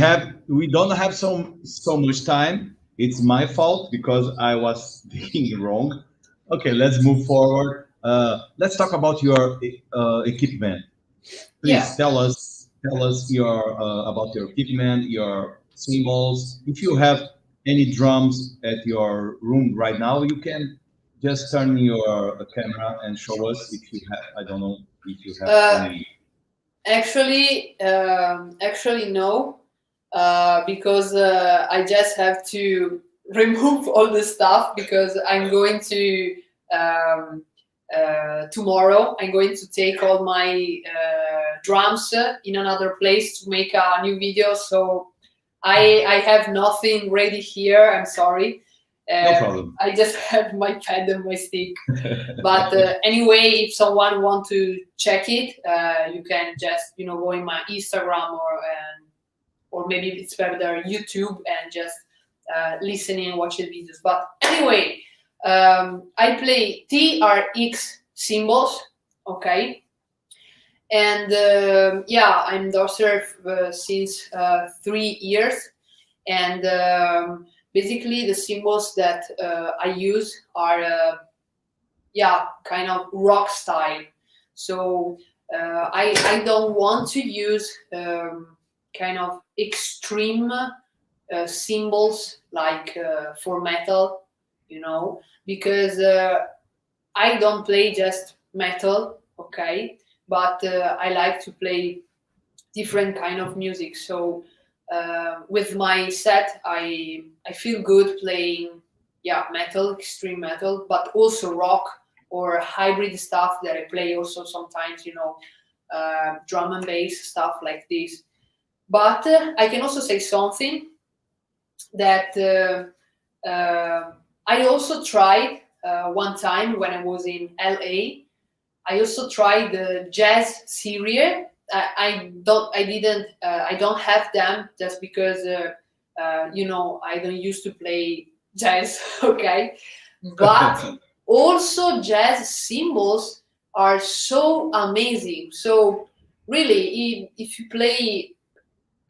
don't have so much time. It's my fault because I was thinking wrong. Okay, let's move forward. Let's talk about your equipment. Please tell us your about your equipment, your cymbals. If you have any drums at your room right now, you can just turn your camera and show us if you have. I don't know if you have any. Actually, no, because I just have to remove all the stuff because I'm going to tomorrow. I'm going to take all my drums in another place to make a new video. So I have nothing ready here. I'm sorry. No problem. I just have my pad and my stick. But anyway, if someone want to check it, you can just go in my Instagram or maybe it's better YouTube and just listening and watching videos. But anyway, I play TRX cymbals, okay, and I'm dancer since 3 years, and basically the cymbals that I use are kind of rock style. So I don't want to use kind of extreme cymbals like for metal, because I don't play just metal, okay, but I like to play different kind of music. So with my set, I feel good playing metal, extreme metal, but also rock or hybrid stuff that I play also sometimes, drum and bass stuff like this. But I can also say something that I also tried one time when I was in LA. I also tried the jazz series. I don't have them just because I don't used to play jazz, okay, but also jazz cymbals are so amazing. So really, if you play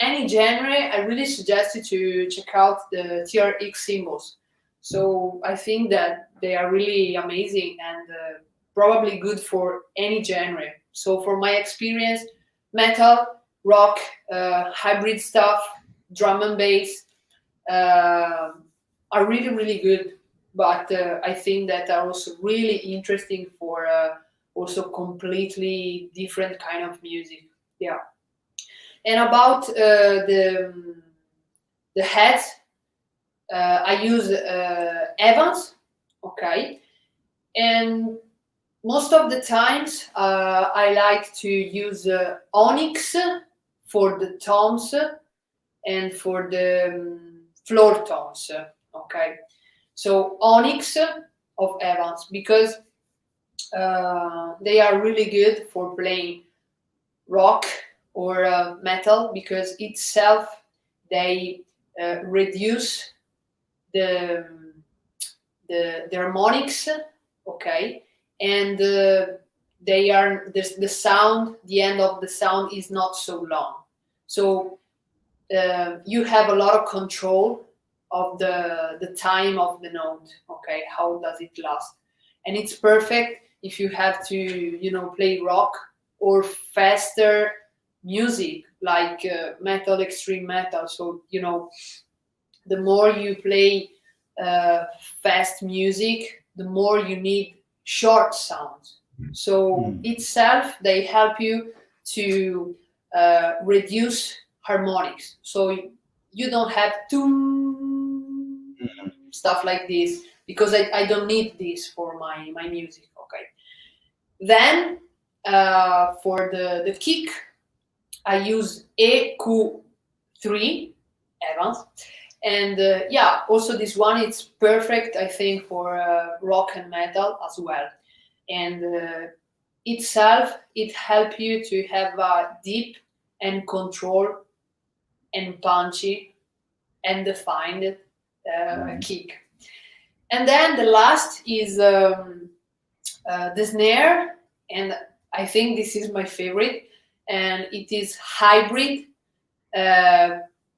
any genre, I really suggest you to check out the TRX cymbals. So I think that they are really amazing and probably good for any genre. So for my experience, metal, rock, hybrid stuff, drum and bass are really, really good. But I think that are also really interesting for also completely different kind of music. Yeah. And about the heads, I use Evans, okay, and most of the times I like to use Onyx for the toms and for the floor tones, okay. So Onyx of Evans because they are really good for playing rock or metal because itself they reduce the harmonics, okay, and the sound, the end of the sound is not so long. So you have a lot of control of the time of the note. Okay, how does it last? And it's perfect if you have to play rock or faster music like metal, extreme metal. So the more you play fast music, the more you need short sounds. So itself, they help you to reduce harmonics. So you don't have to stuff like this, because I don't need this for my music. Okay. Then for the kick, I use EQ3 Evans. And also this one, it's perfect, I think, for rock and metal as well. And itself, it helps you to have a deep and control and punchy and defined kick. And then the last is the snare, and I think this is my favorite, and it is hybrid,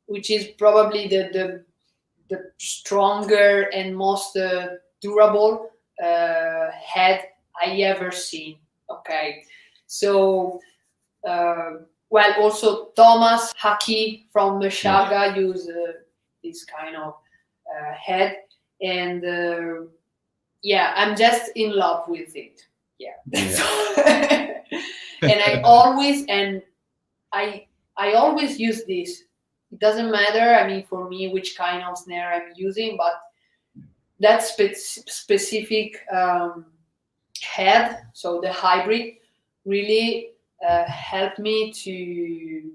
which is probably the stronger and most durable head I ever seen. Okay, so also Thomas Haki from Meshuggah use this kind of head, and I'm just in love with it. That's all. And I always use this. It doesn't matter, I mean, for me, which kind of snare I'm using, but that specific head, so the hybrid, really helped me to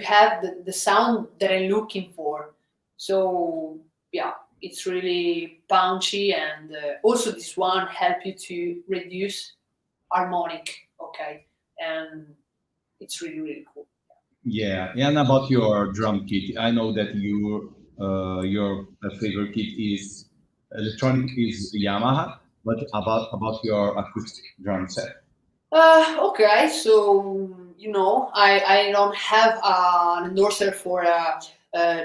have the sound that I'm looking for. So it's really punchy, and also this one help you to reduce harmonic. Okay, and it's really, really cool. Yeah, and about your drum kit, I know that your favorite kit is electronic is Yamaha, but about your acoustic drum set. Okay, so I don't have an endorser for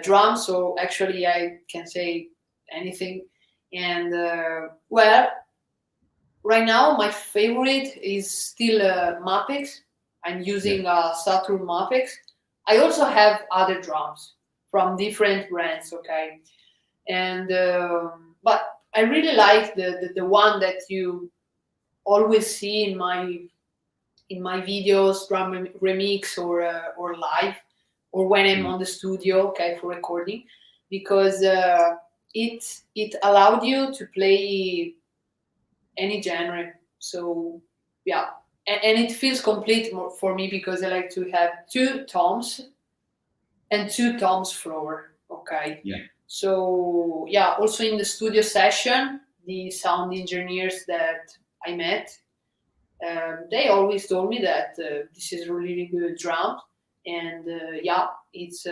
drum, so actually I can say anything. And right now my favorite is still Mapex. I'm using Saturn Mapex. I also have other drums from different brands, okay? And but I really like the one that you always see in my videos, drum remix or live, or when I'm on the studio, okay, for recording, because it allowed you to play any genre. So and it feels complete for me, because I like to have 2 toms and 2 toms floor. Okay. Yeah. So also in the studio session, the sound engineers that I met, they always told me that this is a really good drum, and it's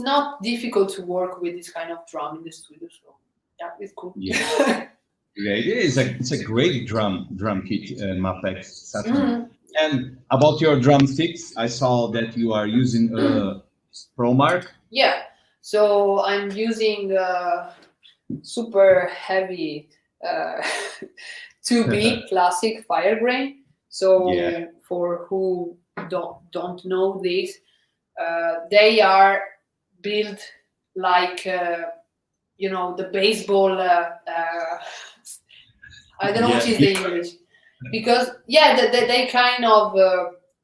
not difficult to work with this kind of drum in the studio. So it's cool. Yeah. Yeah, it's a great drum kit, Mapex Saturn. And about your drumsticks, I saw that you are using ProMark. Yeah, so I'm using super heavy 2B classic fire grain. So for who don't know this, they are built like the baseball. I don't know what is the English, because they kind of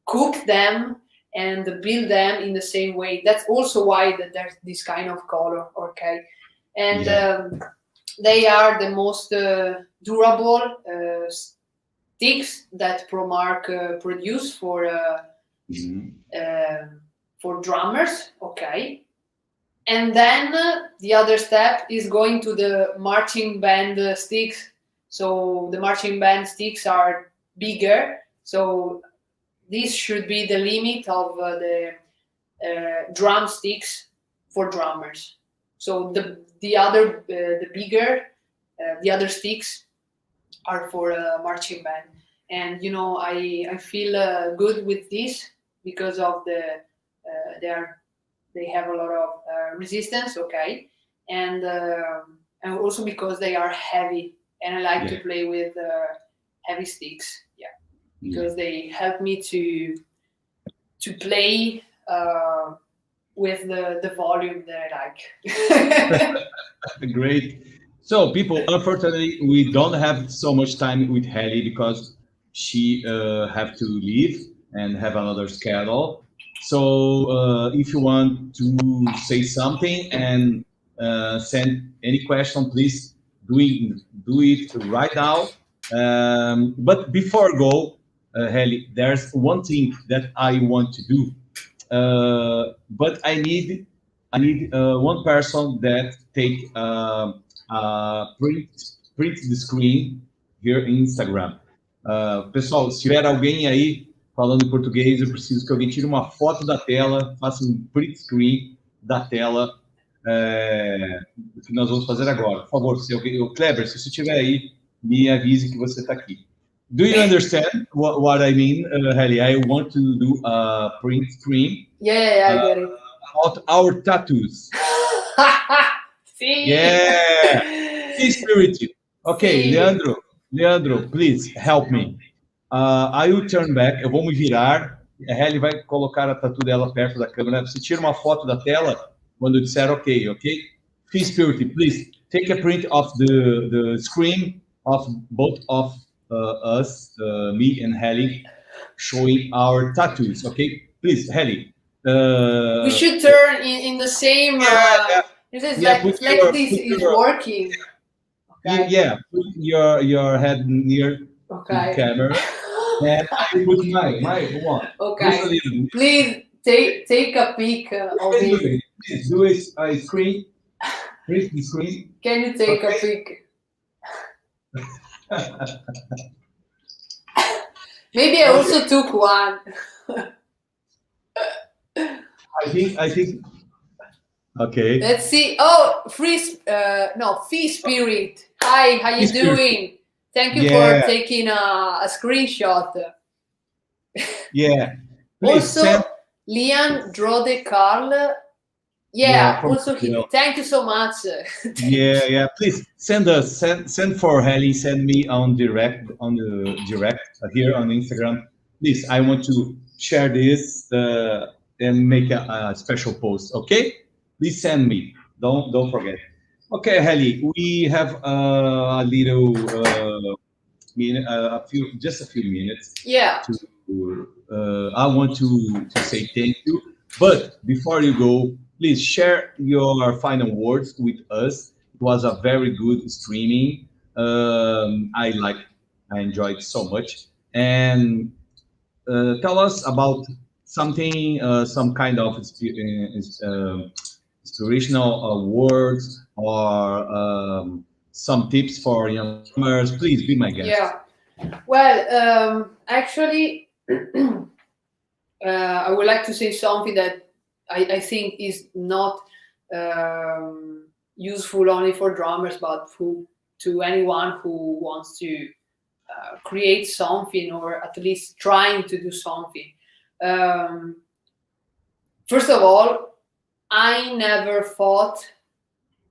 cook them and build them in the same way. That's also why there's this kind of color, okay? And they are the most durable sticks that ProMark produce for drummers, okay? And then the other step is going to the marching band sticks. So the marching band sticks are bigger. So this should be the limit of the drumsticks for drummers. So the other the bigger the other sticks are for marching band. And I feel good with this because of they have a lot of resistance, okay, and also because they are heavy, and I like to play with heavy sticks, because they help me to play with the volume that I like. Great. So, people, unfortunately, we don't have so much time with Helly because she have to leave and have another schedule. So, if you want to say something and send any question, please do it right now. But before I go, Helly, there's one thing that I want to do, but I need one person that take print the screen here in Instagram. Pessoal, se tiver alguém aí falando em português, eu preciso que alguém tire uma foto da tela, faça um print screen da tela que nós vamos fazer agora. Por favor, se alguém, o Kleber, se você estiver aí, me avise que você está aqui. Do you understand what I mean, Helly? I want to do a print screen. Yeah, I get it. About our tattoos. See? Yeah. See spirit. Okay, See. Leandro, please help me. I will turn back. Eu vou me virar. A Helly vai colocar a tatu dela perto da câmera. Você tira uma foto da tela quando eu disser ok? See spirit, please take a print of the screen of both of us, me and Helly, showing our tattoos. Okay, please, Helly. We should turn in the same. This is like this is working. Okay. Yeah, put your head near the camera, and I put my one. Okay. Please take a peek of it. Please do a screen. Print the screen. Can you take a peek? Maybe I also took one. I think. Okay. Let's see. Oh, Fee Spirit. Hi, how you doing? Thank you for taking a screenshot. Yeah. Please also, Lian Drode Carl. Yeah, also thank you so much. Yeah. Please send for Helly. Send me on the direct here on Instagram. Please, I want to share this and make a special post. Okay, please send me. Don't forget. Okay, Helly, we have a little just a few minutes. Yeah. I want to say thank you, but before you go, please share your final words with us. It was a very good streaming. I enjoyed so much. And tell us about something, some kind of inspirational words or some tips for young drummers. Please be my guest. Yeah. Well, actually, I would like to say something that I think is not useful only for drummers, but to anyone who wants to create something, or at least trying to do something. First of all, I never thought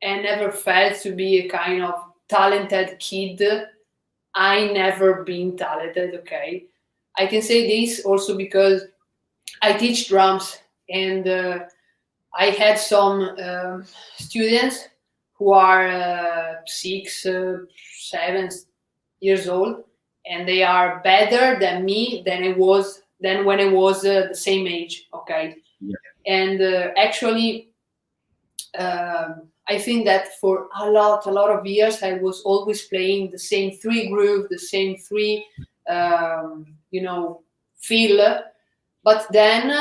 and never felt to be a kind of talented kid. I never been talented, okay? I can say this also because I teach drums, and I had some students who are 6, 7 years old, and they are better than me than when I was the same age, okay? Yeah. And actually, I think that for a lot of years, I was always playing the same 3 groove, the same 3, feel. But then,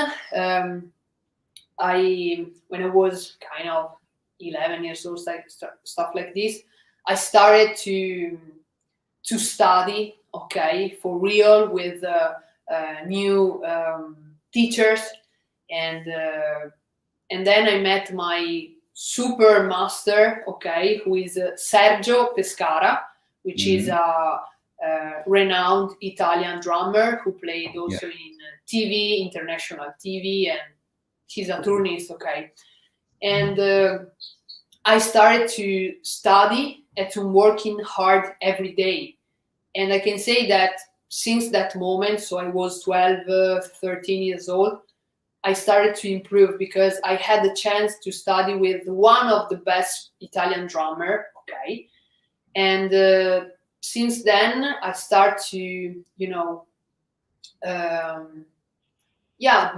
when I was kind of 11 years old, stuff like this, I started to study, okay, for real, with new teachers, and then I met my super master, okay, who is Sergio Pescara, which is a renowned Italian drummer who played also in TV, international TV, and he's a tourist, okay? And I started to study and to working hard every day. And I can say that since that moment, so I was 12, 13 years old, I started to improve because I had the chance to study with one of the best Italian drummer, okay? And since then, I start to, you know,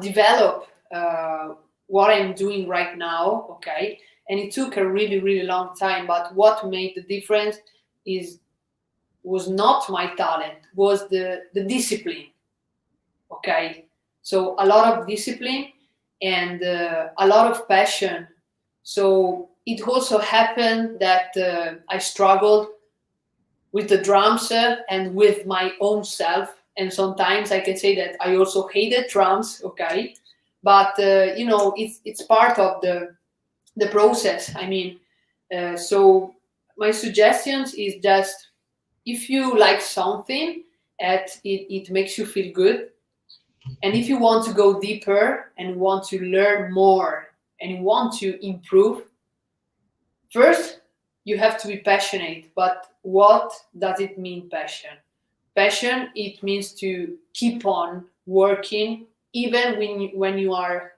develop what I'm doing right now, okay? And it took a really, really long time, but what made the difference was not my talent, was the discipline, okay? So a lot of discipline and a lot of passion. So it also happened that I struggled with the drums and with my own self. And sometimes I can say that I also hated drums, okay? But, you know, it's part of the process. I mean, so my suggestions is just, if you like something, it makes you feel good. And if you want to go deeper and want to learn more and want to improve, first, you have to be passionate. But what does it mean, passion? Passion, it means to keep on working even when you are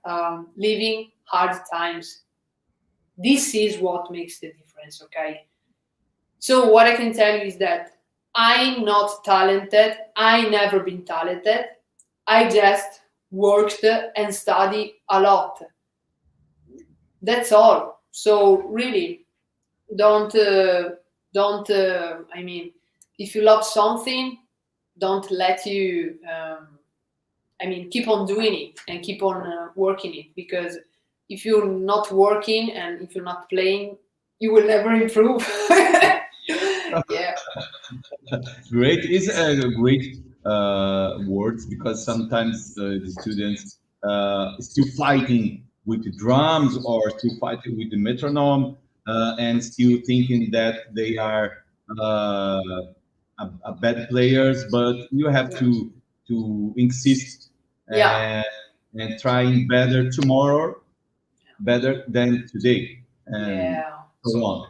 living hard times. This is what makes the difference, okay? So what I can tell you is that I'm not talented. I never been talented. I just worked and studied a lot. That's all. So really, don't. I mean, if you love something, don't let you. Keep on doing it and keep on working it, because if you're not working and if you're not playing, you will never improve. Yeah. Great. It's a great words, because sometimes the students still fighting with the drums or still fighting with the metronome and still thinking that they are a bad players, but you have to insist and trying better tomorrow, better than today, and so on.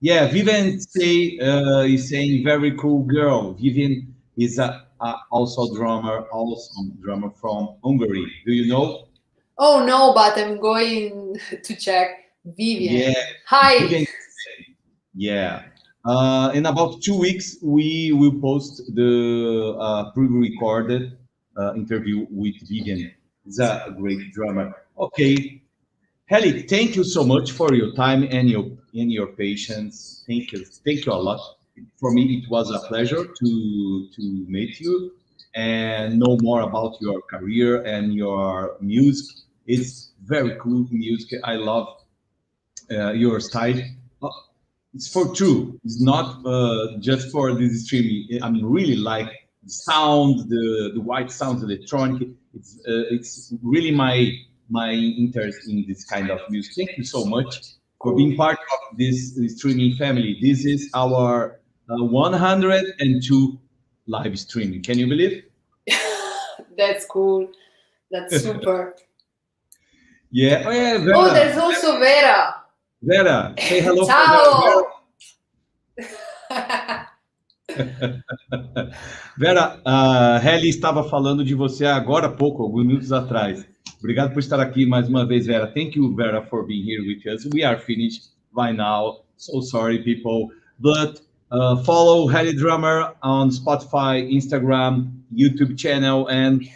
Yeah, Vivian is saying very cool girl. Vivian is also drummer from Hungary. Do you know? Oh no, but I'm going to check. Vivian. Yeah. Hi. Vivian, yeah. In about 2 weeks, we will post the pre-recorded interview with Vivian. He's a great drummer. Okay, Helly, thank you so much for your time and your patience. Thank you a lot. For me, it was a pleasure to meet you and know more about your career and your music. It's very cool music. I love your style. It's for true. It's not just for this streaming. I mean, really like the sound, the white sound, the electronic. It's really my interest in this kind of music. Thank you so much for being part of this streaming family. This is our 102 live streaming. Can you believe? That's cool. That's super. Yeah. Oh, yeah, Vera. Oh, there's also Vera. Vera, say hello. Ciao. Vera, Helly estava falando de você agora há pouco, alguns minutos atrás. Obrigado por estar aqui mais uma vez, Vera. Thank you, Vera, for being here with us. We are finished by now. So sorry, people. But follow Helly Drummer on Spotify, Instagram, YouTube channel, and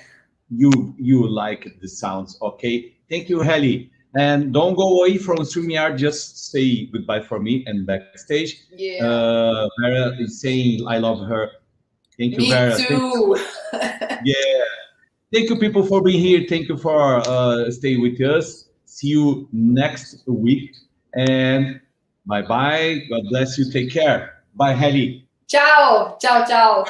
you like the sounds, okay? Thank you, Helly. And don't go away from StreamYard. Just say goodbye for me and backstage. Yeah. Vera is saying I love her. Thank you, Me Vera. too. Yeah. Thank you, people, for being here. Thank you for staying with us. See you next week. And bye-bye. God bless you. Take care. Bye, Helly. Ciao. Ciao, ciao.